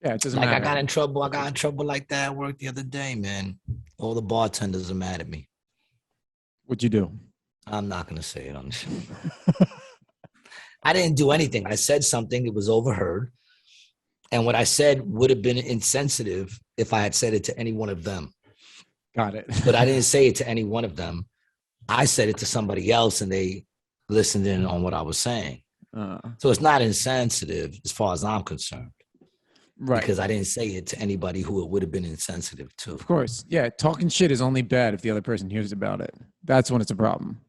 Yeah, it doesn't like matter. I got in trouble like that at work the other day, man. All the bartenders are mad at me. What'd you do? I'm not going to say it on the show. I didn't do anything. I said something. It was overheard. And what I said would have been insensitive if I had said it to any one of them. Got it. But I didn't say it to any one of them. I said it to somebody else and they listened in on what I was saying. So it's not insensitive as far as I'm concerned. Right. Because I didn't say it to anybody who it would have been insensitive to. Of course. Yeah. Talking shit is only bad if the other person hears about it. That's when it's a problem.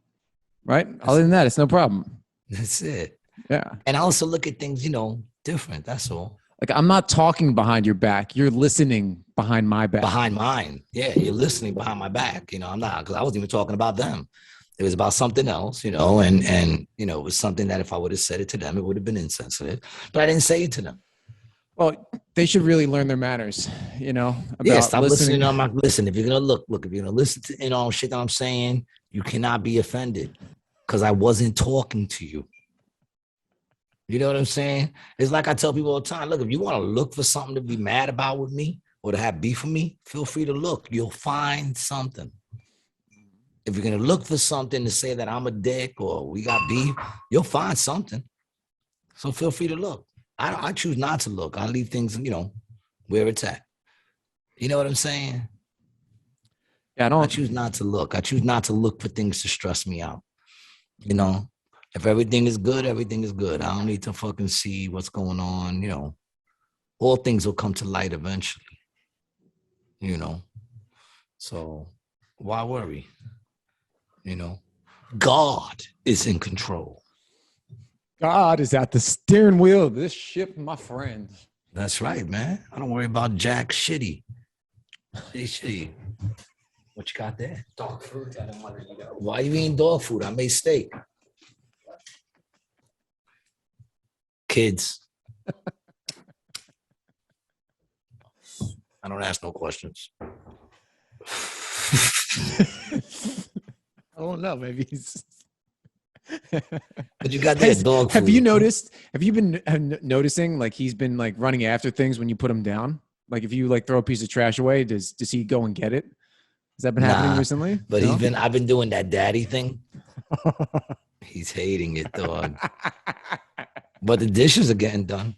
Right? Other than that, it's no problem. That's it. Yeah. And I also look at things, you know, different. That's all. Like, I'm not talking behind your back. You're listening behind my back. Behind mine. Yeah, you're listening behind my back. You know, I'm not, because I wasn't even talking about them. It was about something else, you know, and you know, it was something that if I would have said it to them, it would have been insensitive. But I didn't say it to them. Well, they should really learn their manners, you know. About yeah, stop listening on my, listen, if you're going to look, if you're going to listen to, you know, shit that I'm saying, you cannot be offended because I wasn't talking to you. You know what I'm saying? It's like I tell people all the time, look, if you want to look for something to be mad about with me or to have beef with me, feel free to look. You'll find something. If you're going to look for something to say that I'm a dick or we got beef, you'll find something. So feel free to look. I choose not to look. I leave things, where it's at. You know what I'm saying? Yeah, I choose not to look. I choose not to look for things to stress me out. If everything is good, everything is good. I don't need to fucking see what's going on. All things will come to light eventually. So why worry? God is in control. God is at the steering wheel of this ship, my friend. That's right, man. I don't worry about Jack shitty. Shitty. What you got there? Dog food. I don't want to eat out. Why are you eating dog food? I made steak. Kids. I don't ask no questions. I don't know. Maybe he's. But you got that dog food. Have you noticed? Have you been noticing like he's been like running after things when you put him down? Like if you like throw a piece of trash away, does he go and get it? Has that been happening recently? But I've been doing that daddy thing. He's hating it, dog. But the dishes are getting done.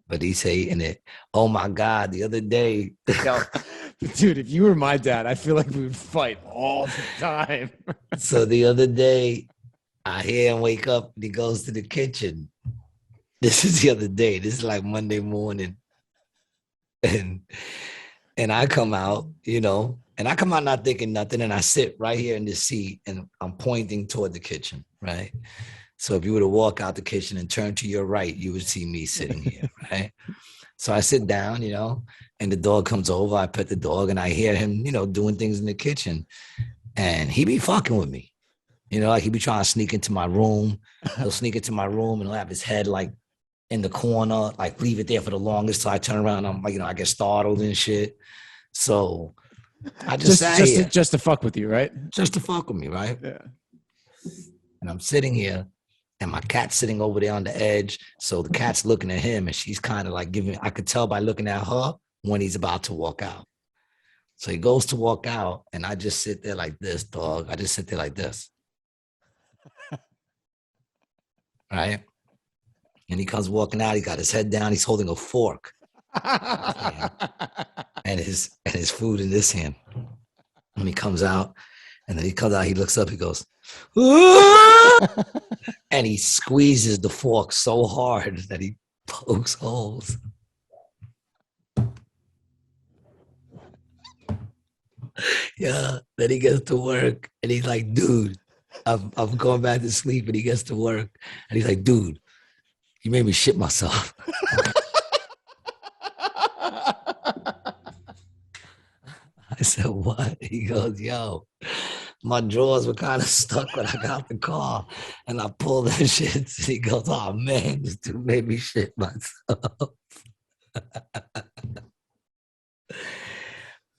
But he's hating it. Oh my God. The other day. Dude, if you were my dad, I feel like we would fight all the time. So the other day, I hear him wake up and he goes to the kitchen. This is the other day. This is like Monday morning. And I come out, and I come out not thinking nothing. And I sit right here in the seat and I'm pointing toward the kitchen, right? So if you were to walk out the kitchen and turn to your right, you would see me sitting here, right? So I sit down, and the dog comes over. I pet the dog and I hear him, doing things in the kitchen. And he be fucking with me. Like he be trying to sneak into my room. He'll sneak into my room and he'll have his head like in the corner, like leave it there for the longest. So I turn around and I'm like, I get startled and shit. So I just to fuck with you, right? Just to fuck with me, right? Yeah. And I'm sitting here and my cat's sitting over there on the edge. So the cat's looking at him and she's kind of like I could tell by looking at her when he's about to walk out. So he goes to walk out and I just sit there like this, dog. I just sit there like this. Right? And he comes walking out. He got his head down. He's holding a fork. and his food in this hand. And he comes out. And then he looks up, he goes, and he squeezes the fork so hard that he pokes holes. Yeah, then he gets to work and he's like, dude, I'm going back to sleep. And he gets to work and he's like, dude, you made me shit myself. I said, what? He goes, yo, my drawers were kind of stuck when I got out the car and I pulled that shit. And he goes, oh man, this dude made me shit myself.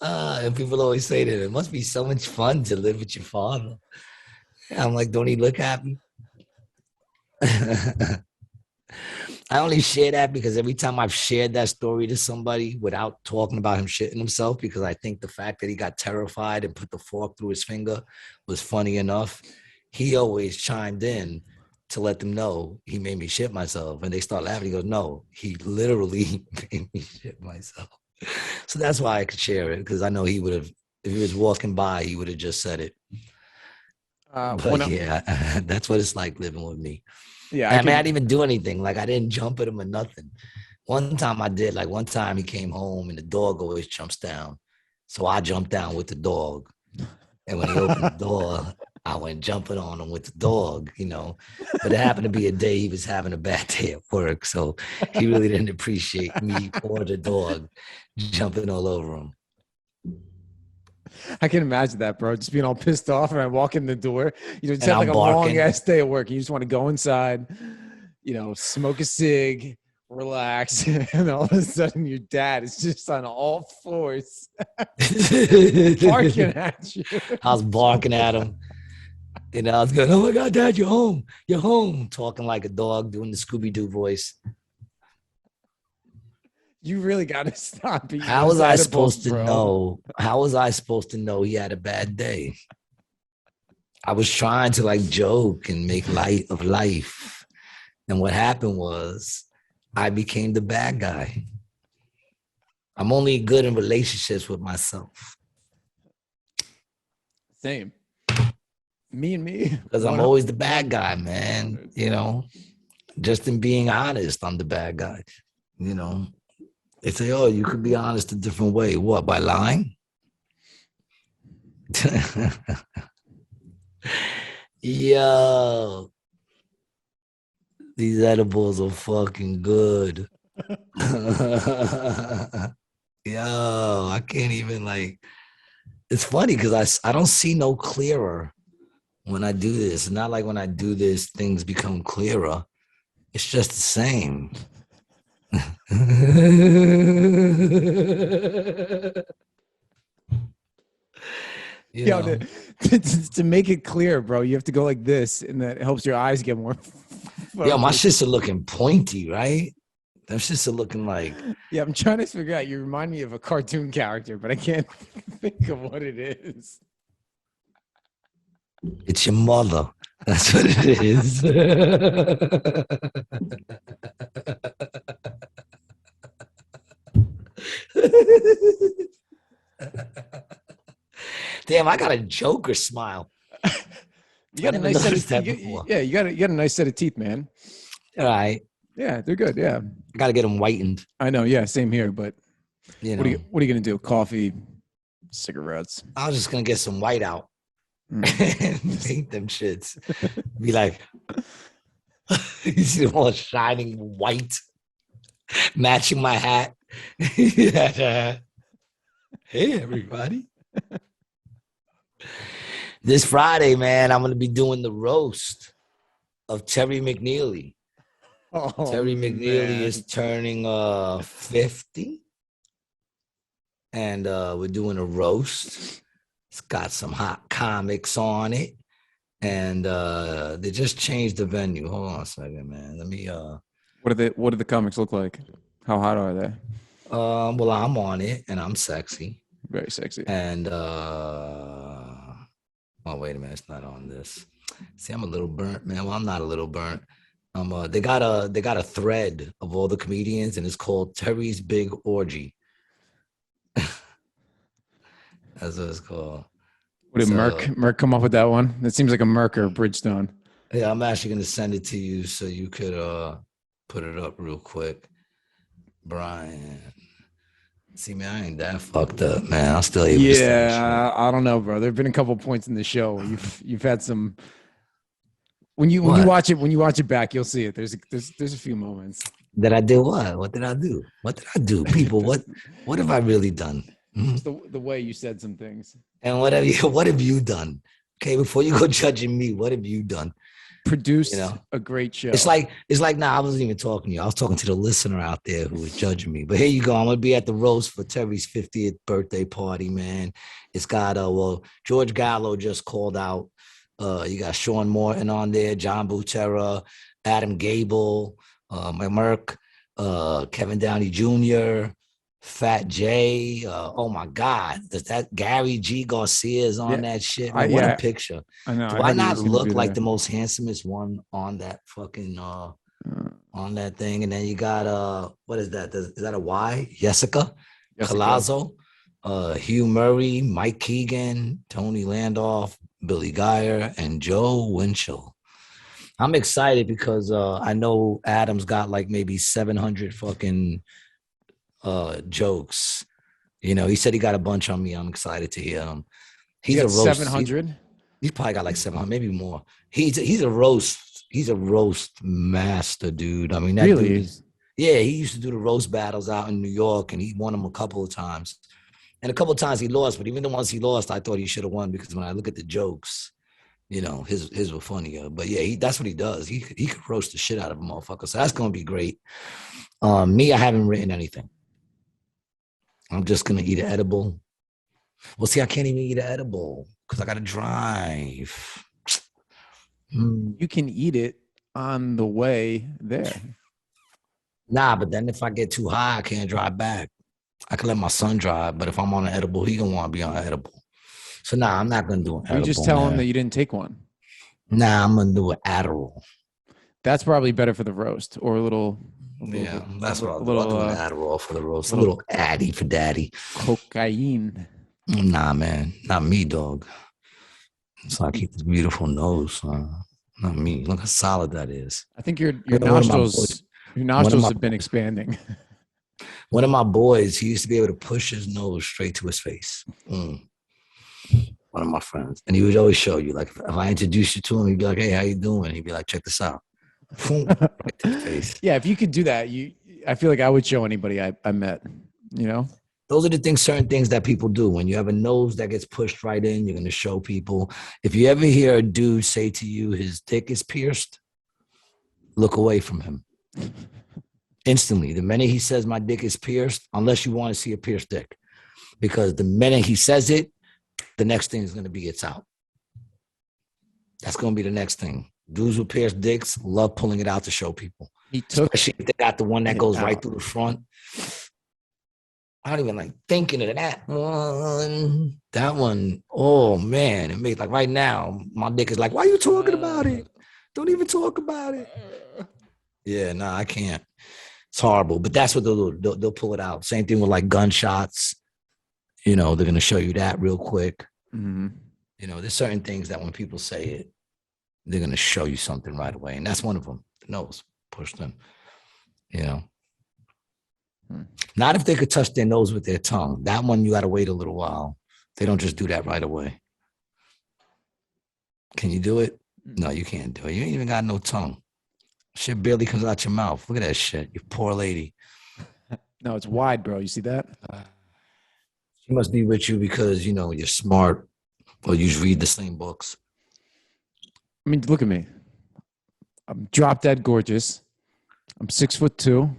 And people always say that it must be so much fun to live with your father. And I'm like, don't he look happy? I only share that because every time I've shared that story to somebody without talking about him shitting himself, because I think the fact that he got terrified and put the fork through his finger was funny enough, he always chimed in to let them know he made me shit myself. And they start laughing. He goes, no, he literally made me shit myself. So that's why I could share it, because I know he would have, if he was walking by, he would have just said it. But yeah, that's what it's like living with me. Yeah, I didn't even do anything. Like I didn't jump at him or nothing. One time I did. Like one time he came home and the dog always jumps down, so I jumped down with the dog. And when he opened the door, I went jumping on him with the dog. But it happened to be a day he was having a bad day at work, so he really didn't appreciate me or the dog jumping all over him. I can imagine that, bro. Just being all pissed off and I walk in the door. Just have like a long ass day at work. You just want to go inside, smoke a cig, relax, and all of a sudden your dad is just on all fours barking at you. I was barking at him. I was going, oh my God, Dad, you're home. You're home. Talking like a dog, doing the Scooby-Doo voice. You really got to stop. How was I supposed to know? How was I supposed to know he had a bad day? I was trying to like joke and make light of life. And what happened was I became the bad guy. I'm only good in relationships with myself. Same. Me and me. Because I'm always the bad guy, man. You know, just in being honest, I'm the bad guy. You know, they say, oh, you could be honest a different way. What, by lying? Yo, these edibles are fucking good. Yo, I can't even like, it's funny because I don't see no clearer when I do this. It's not like when I do this, things become clearer. It's just the same. Yo, to make it clear, bro, you have to go like this, and that helps your eyes get more. Yo, my shits are looking pointy, right? Them shits are looking like. Yeah, I'm trying to figure out. You remind me of a cartoon character, but I can't think of what it is. It's your mother. That's what it is. Damn, I got a Joker smile. You got a nice set of teeth. Yeah, you got a nice set of teeth, man. All right. Yeah, they're good. Yeah. I got to get them whitened. I know. Yeah, same here. But you know, what are you going to do? Coffee, cigarettes. I was just going to get some white out and paint them shits. Be like, you see them all shining white, matching my hat. Hey, everybody. This Friday, man, I'm going to be doing the roast of Terry McNeely. Oh, Terry McNeely is turning 50. And we're doing a roast. It's got some hot comics on it. And they just changed the venue. Hold on a second, man. Let me What do the comics look like? How hot are they? Well, I'm on it and I'm sexy. Very sexy. And oh, wait a minute, it's not on this. See, I'm a little burnt, man. Well, I'm not a little burnt. They got a thread of all the comedians, and it's called Terry's Big Orgy. That's what it's called. What did Merc come up with that one? That seems like a Merc or a Bridgestone. Yeah, I'm actually gonna send it to you so you could put it up real quick. Brian. See, man, I ain't that fucked up, man. I'm still able to stand shit. I don't know, bro. There have been a couple points in the show where you've had some. When you watch it back, you'll see it. There's a few moments. Did I do what? What did I do? What did I do? People, what have I really done? The way you said some things. And what have you done? Okay, before you go judging me, what have you done? Produced a great show. It's like I wasn't even talking to you. I was talking to the listener out there who was judging me. But here you go. I'm gonna be at the roast for Terry's 50th birthday party, man. It's got George Gallo just called out. You got Sean Morton on there, John Butera, Adam Gable, Merck, Kevin Downey Jr., Fat J. Oh my God, that Gary G. Garcia is on that shit. Man, what a picture! I know. Do I not look like the most handsomest one on that fucking on that thing? And then you got what is that? Is that a Y? Jessica Palazzo, Hugh Murray, Mike Keegan, Tony Landolph, Billy Geyer, and Joe Winchell. I'm excited because I know Adam's got like maybe 700 fucking jokes. You know, he said he got a bunch on me. I'm excited to hear him. He's a roast. 700. He's probably got like 700, maybe more. He's a roast. He's a roast master, dude. I mean, that really? Dude he used to do the roast battles out in New York, and he won them a couple of times. And a couple of times he lost, but even the ones he lost, I thought he should have won because when I look at the jokes, you know, his were funnier. But yeah, that's what he does. He could roast the shit out of a motherfucker. So that's gonna be great. Me, I haven't written anything. I'm just gonna eat an edible. Well, see, I can't even eat an edible because I gotta drive. You can eat it on the way there. Nah, but then if I get too high, I can't drive back. I can let my son drive, but if I'm on an edible, he gonna want to be on an edible. So nah, I'm not gonna do an edible. You just tell him that you didn't take one. Nah, I'm gonna do an Adderall. That's probably better for the roast, or a little. Yeah, that's what I'll do. Little, I'll do an Adderall for the roast. A little Addy for daddy. Cocaine. Nah, man. Not me, dog. So I keep this beautiful nose. Not me. Look how solid that is. I think your nostrils have been expanding. One of my boys, he used to be able to push his nose straight to his face. One of my friends. And he would always show you, like, if I introduce you to him, he'd be like, hey, how you doing? He'd be like, check this out. Right to the face. Yeah, if you could do that, I feel like I would show anybody I met, you know? Those are the things, certain things that people do. When you have a nose that gets pushed right in, you're going to show people. If you ever hear a dude say to you, his dick is pierced, look away from him. Instantly. The minute he says my dick is pierced, unless you want to see a pierced dick. Because the minute he says it, the next thing is going to be it's out. That's going to be the next thing. Dudes with pierced dicks love pulling it out to show people. Especially if they got the one that goes right through the front. I don't even like thinking of that one. That one, oh man, it makes like right now, my dick is like, why are you talking about it? Don't even talk about it. Yeah, nah, I can't. It's horrible, but that's what they'll do. They'll pull it out. Same thing with like gunshots. You know, they're going to show you that real quick. Mm-hmm. You know, there's certain things that when people say it, they're going to show you something right away. And that's one of them. The nose, push them, you know. Not if they could touch their nose with their tongue. That one, you got to wait a little while. They don't just do that right away. Can you do it? No, you can't do it. You ain't even got no tongue. Shit barely comes out your mouth. Look at that shit. You poor lady. No, it's wide, bro. You see that? She must be with you because, you know, you're smart or you read the same books. I mean, look at me. I'm drop dead gorgeous. I'm 6'2".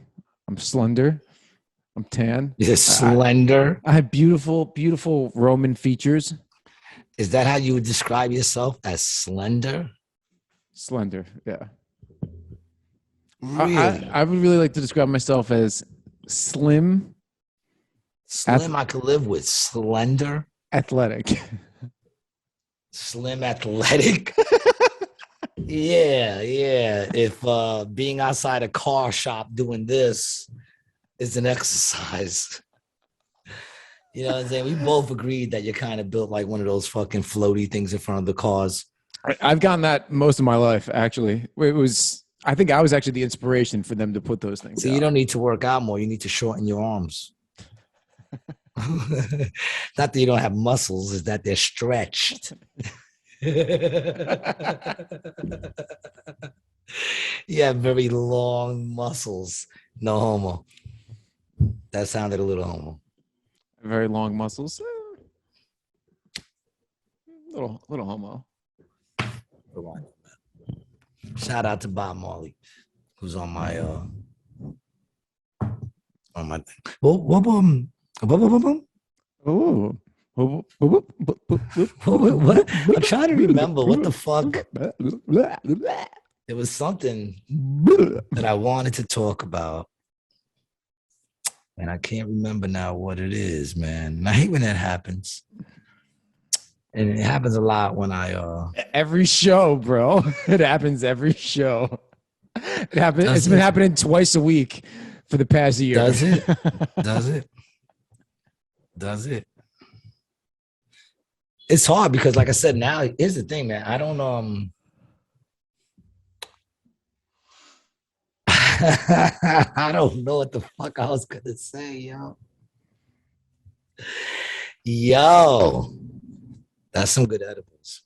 I'm slender. I'm tan. You're slender. I have beautiful, beautiful Roman features. Is that how you would describe yourself, as slender? Slender, yeah. Really? I would really like to describe myself as slim. Slim I could live with. Slender? Athletic. Slim athletic? Yeah. If being outside a car shop doing this is an exercise. You know what I'm saying? We both agreed that you're kind of built like one of those fucking floaty things in front of the cars. I've gotten that most of my life, actually. I think I was actually the inspiration for them to put those things So you don't need to work out more. You need to shorten your arms. Not that you don't have muscles, is that they're stretched. You have very long muscles. No homo. That sounded a little homo. Very long muscles. Little homo. Shout out to Bob Marley, who's on my thing. What? I'm trying to remember what the fuck. It was something that I wanted to talk about, and I can't remember now what it is, man. And I hate when that happens. And it happens a lot when every show, bro. It happens every show. It happens. It's been happening twice a week for the past year. Does it? Does it? It's hard because, like I said, now here's the thing, man. I don't I don't know what the fuck I was gonna say, yo. That's some good edibles.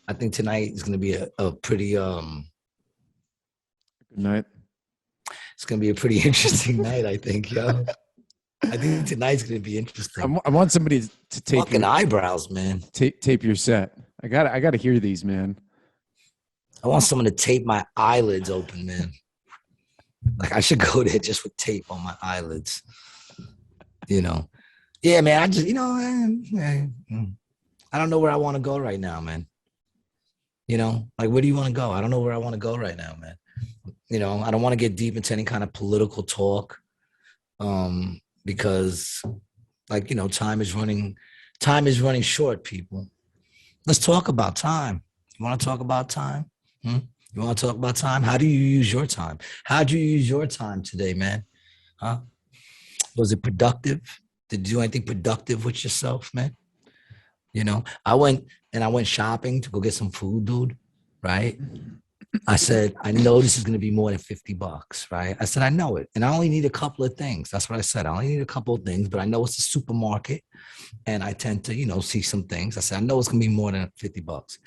I think tonight is going to be a pretty good night. It's going to be a pretty interesting night, I think, yo. I think tonight's going to be interesting. I want somebody to tape fucking your eyebrows, man. Tape your set. I got to hear these, man. I want someone to tape my eyelids open, man. Like I should go there just with tape on my eyelids. You know. Yeah, man, I just, I don't know where I want to go right now, man. You know, like, where do you want to go? I don't know where I want to go right now, man. You know, I don't want to get deep into any kind of political talk because, like, you know, time is running short, people. Let's talk about time. You want to talk about time? Hmm? You want to talk about time? How do you use your time? How do you use your time today, man? Huh? Was it productive? Did you do anything productive with yourself, man? You know, I went shopping to go get some food, dude. Right? I said, I know this is going to be more than $50, right? I said, I know it. And I only need a couple of things. That's what I said. I only need a couple of things, but I know it's a supermarket and I tend to, see some things. I said, I know it's going to be more than $50,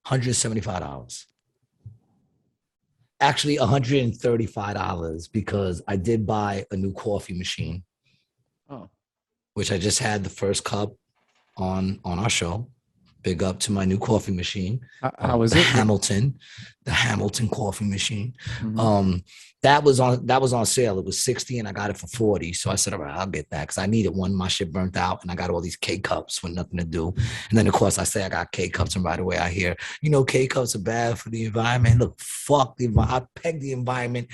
$175. Actually, $135 because I did buy a new coffee machine, which I just had the first cup on our show. Big up to my new coffee machine. How was it? The Hamilton coffee machine. Mm-hmm. That was on sale. It was $60 and I got it for $40. So I said, all right, I'll get that because I needed one. My shit burnt out and I got all these K-cups with nothing to do. And then of course I say I got K-cups and right away I hear, K-cups are bad for the environment. Look, fuck the environment. I peg the environment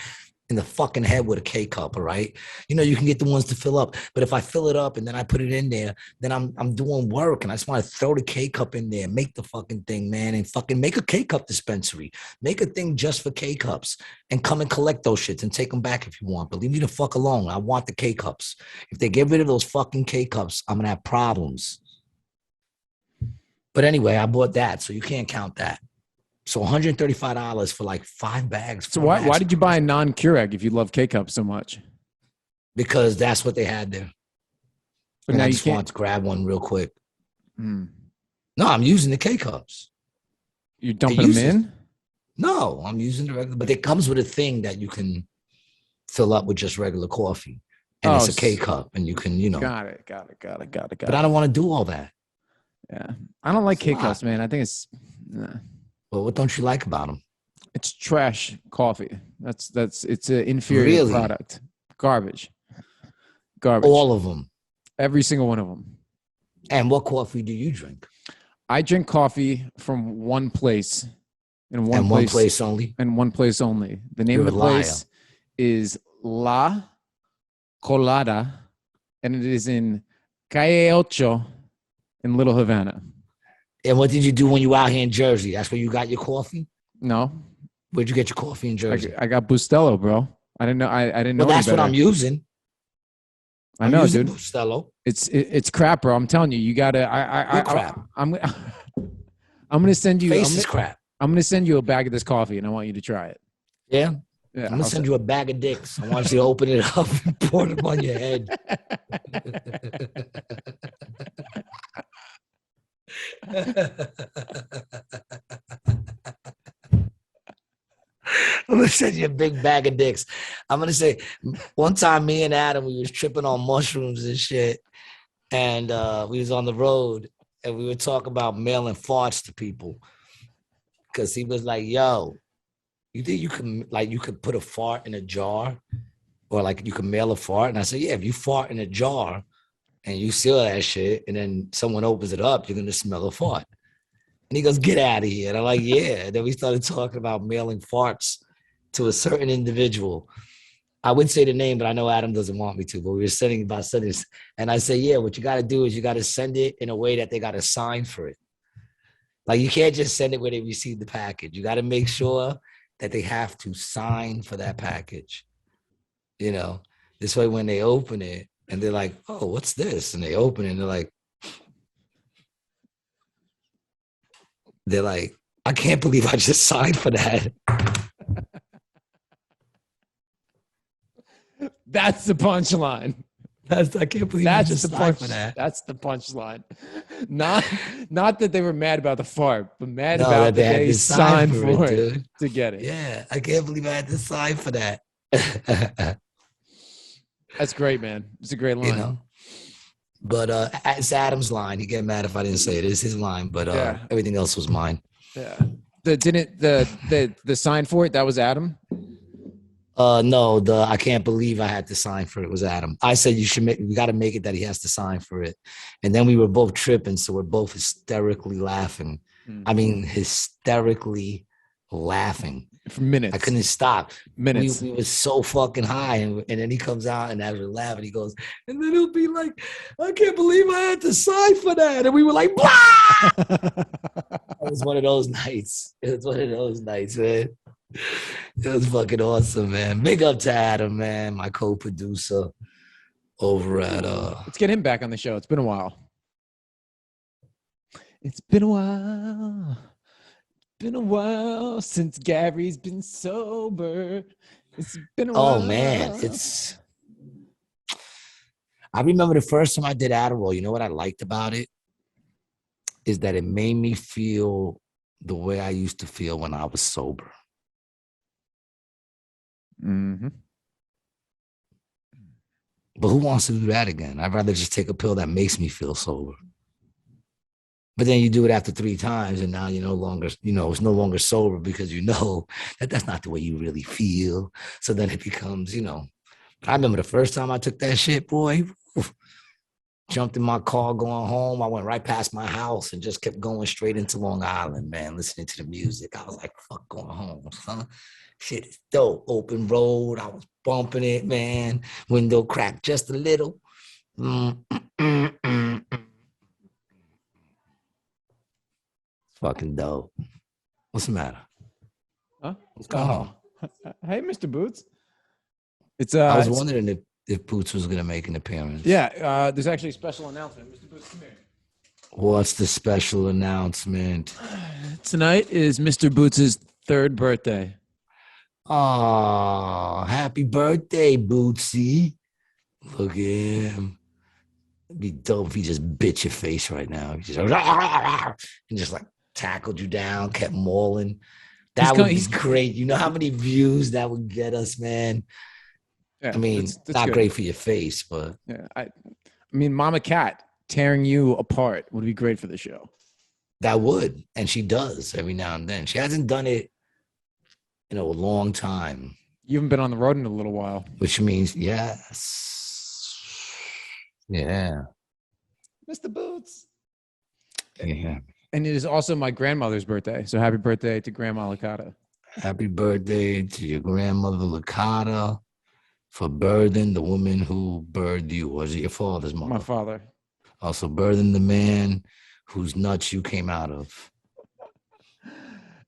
in the fucking head with a K-cup, all right? You can get the ones to fill up, but if I fill it up and then I put it in there, then I'm doing work and I just want to throw the K-cup in there, make the fucking thing, man, and fucking make a K-cup dispensary. Make a thing just for K-cups and come and collect those shits and take them back if you want, but leave me the fuck alone. I want the K-cups. If they get rid of those fucking K-cups, I'm gonna have problems. But anyway, I bought that, so you can't count that. So $135 for like 5 bags. So why did you buy a non-Keurig if you love K-cups so much? Because that's what they had there. But and now I just want to grab one real quick. No, I'm using the K-cups. You're dumping them in? No, I'm using the regular. But it comes with a thing that you can fill up with just regular coffee. And it's a K-cup. And you can, Got it. But I don't want to do all that. Yeah. I don't like K-cups, man. I think it's... Well, what don't you like about them? It's trash coffee. It's an inferior product. Garbage. All of them. Every single one of them. And what coffee do you drink? I drink coffee from one place. One place only? And one place only. The name of the place is La Colada, and it is in Calle Ocho in Little Havana. And what did you do when you were out here in Jersey? That's where you got your coffee? No. Where'd you get your coffee in Jersey? I got Bustelo, bro. I didn't know. I didn't know. Well, that's what I'm using. I know, dude. Bustelo. It's crap, bro. I'm telling you, you gotta. Crap. I'm gonna send you. Crap. I'm gonna send you a bag of this coffee, and I want you to try it. Yeah. I'm gonna send you a bag of dicks. I want you to open it up and pour them on your head. I'm gonna send you a big bag of dicks. I'm gonna say one time me and Adam, we was tripping on mushrooms and shit, and we was on the road and we were talking about mailing farts to people because he was like, yo, you think you could put a fart in a jar or like you can mail a fart? And I said, yeah, if you fart in a jar and you seal that shit and then someone opens it up, you're gonna smell a fart. And he goes, get out of here. And I'm like, yeah. And then we started talking about mailing farts to a certain individual. I wouldn't say the name, but I know Adam doesn't want me to, but we were sending about sending. And I say, yeah, what you got to do is you got to send it in a way that they got to sign for it. Like you can't just send it where they receive the package. You got to make sure that they have to sign for that package. This way when they open it and they're like, oh, what's this? And they open it and they're like, I can't believe I just signed for that. That's the punchline. I can't believe I just signed for that. That's the punchline. Not that they were mad about the fart, but mad about that they signed for it to get it. Yeah, I can't believe I had to sign for that. That's great, man. It's a great line. But it's Adam's line. He get mad if I didn't say it. It's his line, but everything else was mine. Yeah. The sign for it, that was Adam? No, I can't believe I had to sign for it was Adam. I said we got to make it that he has to sign for it. And then we were both tripping, so we're both hysterically laughing. I mean, hysterically laughing. For minutes. I couldn't stop. Minutes. We were so fucking high. And then he comes out and as we're laughing, he goes, and then he'll be like, I can't believe I had to sign for that. And we were like, blah! was one of those nights. It was one of those nights, man. It was fucking awesome, man. Big up to Adam, man, my co-producer over at Let's get him back on the show. It's been a while. It's been a while. Been a while since Gary's been sober. It's been a while. Oh man, I remember the first time I did Adderall, you know what I liked about it? Is that it made me feel the way I used to feel when I was sober. Mm-hmm. But who wants to do that again? I'd rather just take a pill that makes me feel sober. But then you do it after 3 times and now you're no longer, it's no longer sober because you know that that's not the way you really feel. So then it becomes, I remember the first time I took that shit, boy, jumped in my car going home. I went right past my house and just kept going straight into Long Island, man, listening to the music. I was like, fuck going home, son. Shit is dope. Open road. I was bumping it, man. Window cracked just a little. Fucking dope. What's the matter? Huh? What's going on? Hey, Mr. Boots. I was wondering if Boots was going to make an appearance. Yeah, there's actually a special announcement. Mr. Boots, come here. What's the special announcement? Tonight is Mr. Boots' 3rd birthday. Oh, happy birthday, Bootsy. Look at him. It'd be dope if he just bit your face right now. He just, and just like tackled you down, kept mauling. That would be great. You know how many views that would get us, man? Yeah, I mean, that's not good. Great for your face, but yeah, I mean, Mama Cat tearing you apart would be great for the show. That would, and she does every now and then. She hasn't done it in a long time. You haven't been on the road in a little while, which means yes, yeah, Mr. Boots. Yeah. And it is also my grandmother's birthday, so happy birthday to Grandma Licata. Happy birthday to your grandmother Licata for birthing the woman who birthed you. Was it your father's mother? My father. Also birthing the man whose nuts you came out of.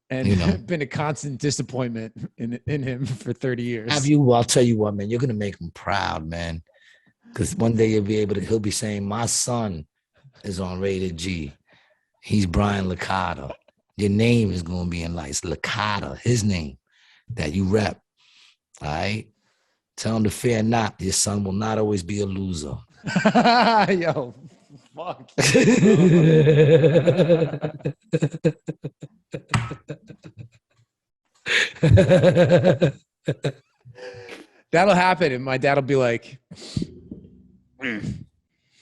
And been a constant disappointment in him for 30 years. I'll tell you what, man, you're going to make him proud, man. Because one day he'll be saying, my son is on Rated G. He's Brian Licata. Your name is going to be in lights. Licata, his name that you rep. All right? Tell him to fear not. Your son will not always be a loser. Yo, fuck. That'll happen, and my dad will be like,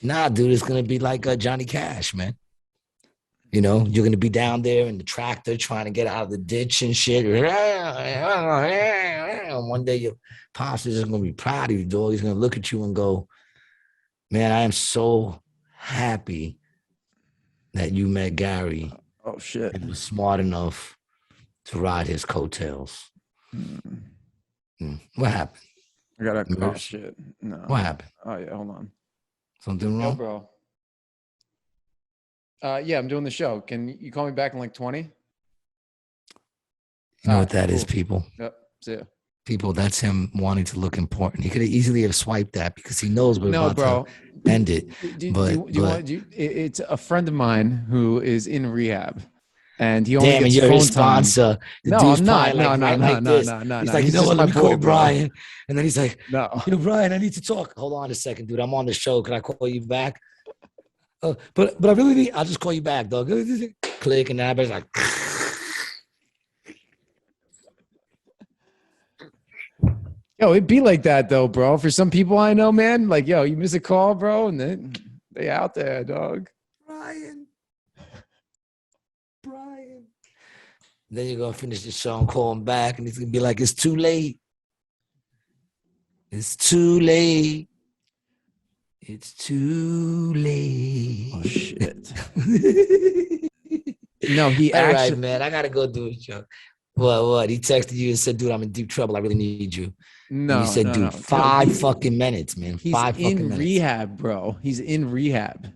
nah, dude, it's going to be like Johnny Cash, man. You're going to be down there in the tractor trying to get out of the ditch and shit. And one day your pops is just going to be proud of you, dog. He's going to look at you and go, man, I am so happy that you met Gary. Oh, shit. And was smart enough to ride his coattails. What happened? I got to, oh, shit. No. What happened? Oh, yeah, hold on. Something wrong? Yo, bro. Yeah, I'm doing the show. Can you call me back in like 20? You know what that is, people? Yep. See ya. People, that's him wanting to look important. He could have easily have swiped that because he knows we're about to end it. It's a friend of mine who is in rehab. And he only gets you're phone his sponsor. Time. No, I'm not. No. He's like, you know what? Let me call Brian. And then he's like, no, Brian, I need to talk. Hold on a second, dude. I'm on the show. Can I call you back? But I really need. I'll just call you back, dog. Click, and then everybody's like. Yo, it'd be like that though, bro. For some people I know, man, like, yo, you miss a call, bro, and then they out there, dog. Brian. Then you're gonna finish the show and call him back, and he's gonna be like, "It's too late. It's too late. It's too late." Oh shit. No, he All actually. right, man. I gotta go do a show. What? He texted you and said, "Dude, I'm in deep trouble. I really need you." No, and you said, "Dude, 5 fucking minutes, man. He's 5 fucking minutes." He's in rehab, bro. He's in rehab.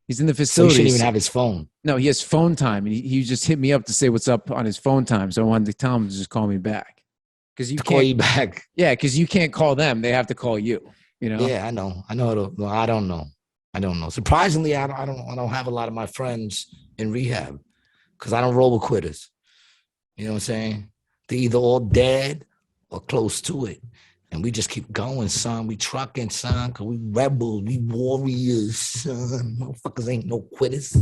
He's in the So he facility. shouldn't even have his phone. No, he has phone time, and he just hit me up to say what's up on his phone time. So I wanted to tell him to just call me back because you To can't call you back. Yeah, because you can't call them; they have to call you. You know. Yeah, I know. No, I don't know. Surprisingly, I don't have a lot of my friends in rehab because I don't roll with quitters. You know what I'm saying? They're either all dead or close to it. And we just keep going, son. We trucking, son, because we rebels, we warriors, son. Motherfuckers ain't no quitters.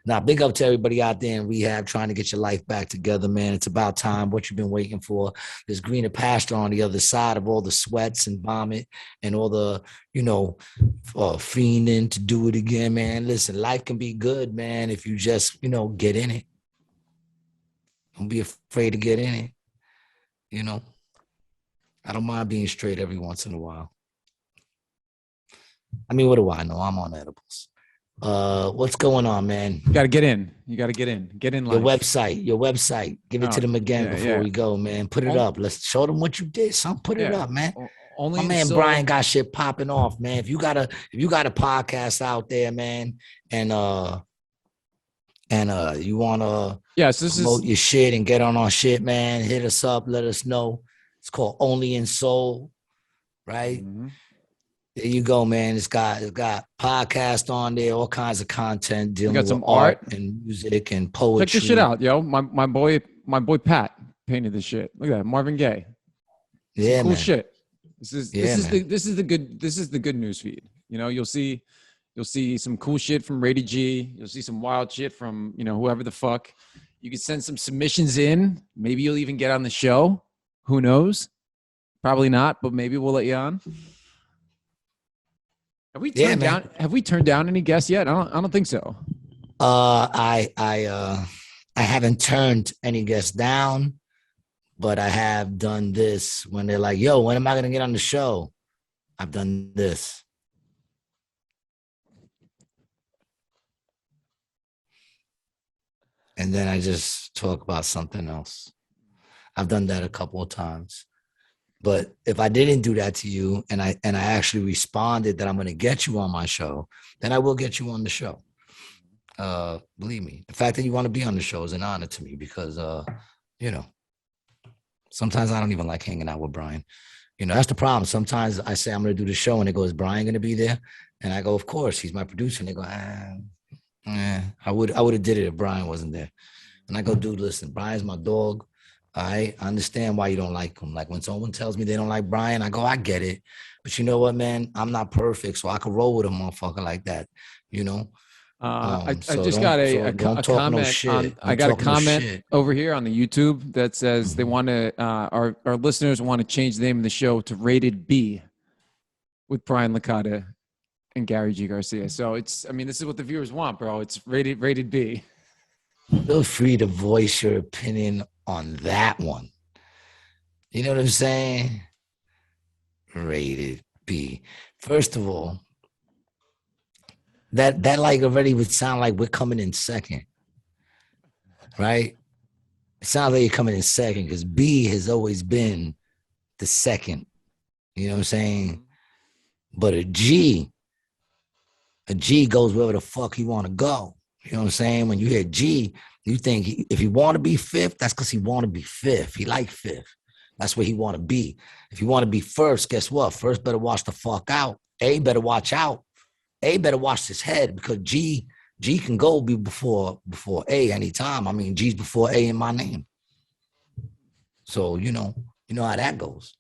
Now, big up to everybody out there in rehab trying to get your life back together, man. It's about time. What you've been waiting for. There's greener pasture on the other side of all the sweats and vomit and all the, fiending to do it again, man. Listen, life can be good, man, if you just, get in it. Don't be afraid to get in it, I don't mind being straight every once in a while. I mean, what do I know? I'm on edibles. What's going on, man? You got to get in. Get in line. Your website. Give it to them again before we go, man. Put it up. Let's show them what you did. Son, put it up, man. My man Brian got shit popping off, man. If you got a podcast out there, man, and you wanna promote your shit and get on our shit, man, hit us up, let us know. It's called Only in Soul, right? Mm-hmm. There you go, man. It's got podcast on there, all kinds of content dealing with some art and music and poetry. Check this shit out, yo. My boy Pat painted this shit. Look at that, Marvin Gaye. Yeah, cool man. Shit. This is the good news feed. You'll see some cool shit from Rated G. You'll see some wild shit from whoever the fuck. You can send some submissions in. Maybe you'll even get on the show. Who knows? Probably not, but maybe we'll let you on. Have we turned down any guests yet? I don't think so. I haven't turned any guests down, but I have done this when they're like, "Yo, when am I gonna get on the show?" I've done this. And then I just talk about something else. I've done that a couple of times. But if I didn't do that to you and I actually responded that I'm going to get you on my show, then I will get you on the show. Believe me, the fact that you want to be on the show is an honor to me because, sometimes I don't even like hanging out with Brian. That's the problem. Sometimes I say I'm going to do the show and it goes, Brian going to be there? And I go, of course, he's my producer. And they go, I would have did it if Brian wasn't there. And I go, dude, listen, Brian's my dog. I understand why you don't like him. Like when someone tells me they don't like Brian, I go, I get it. But you know what, man? I'm not perfect, so I can roll with a motherfucker like that, I just got a comment. I got a comment over here on the YouTube that says they want to, our listeners want to change the name of the show to Rated B with Brian Licata and Gary G. Garcia. So this is what the viewers want, bro. It's rated B. Feel free to voice your opinion on that one. You know what I'm saying? Rated B. First of all, that like already would sound like we're coming in second, right? It sounds like you're coming in second because B has always been the second. You know what I'm saying? But a G goes wherever the fuck he want to go. You know what I'm saying? When you hear G, you think if he want to be fifth, that's because he want to be fifth. He like fifth. That's where he want to be. If you want to be first, guess what? First better watch the fuck out. A better watch out. A better watch his head because G can go be before A anytime. G's before A in my name. So you know how that goes.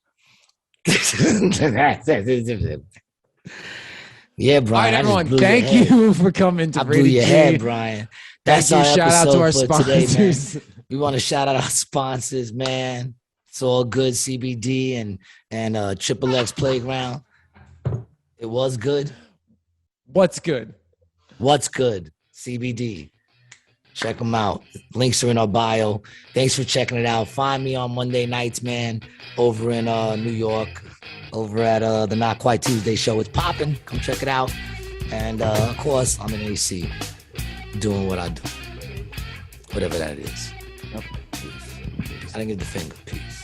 Yeah, Brian. All right, everyone. Thank you for coming to Rated G. I blew your head, Brian. That's our shout out to our sponsors. Today, man. We want to shout out our sponsors, man. It's all good, CBD and Triple X Playground. It was good. What's good? CBD. Check them out. Links are in our bio. Thanks for checking it out. Find me on Monday nights, man, over in New York, over at the Not Quite Tuesday show. It's popping. Come check it out. And, of course, I'm in AC doing what I do. Whatever that is. Yep. I didn't give the finger. Peace.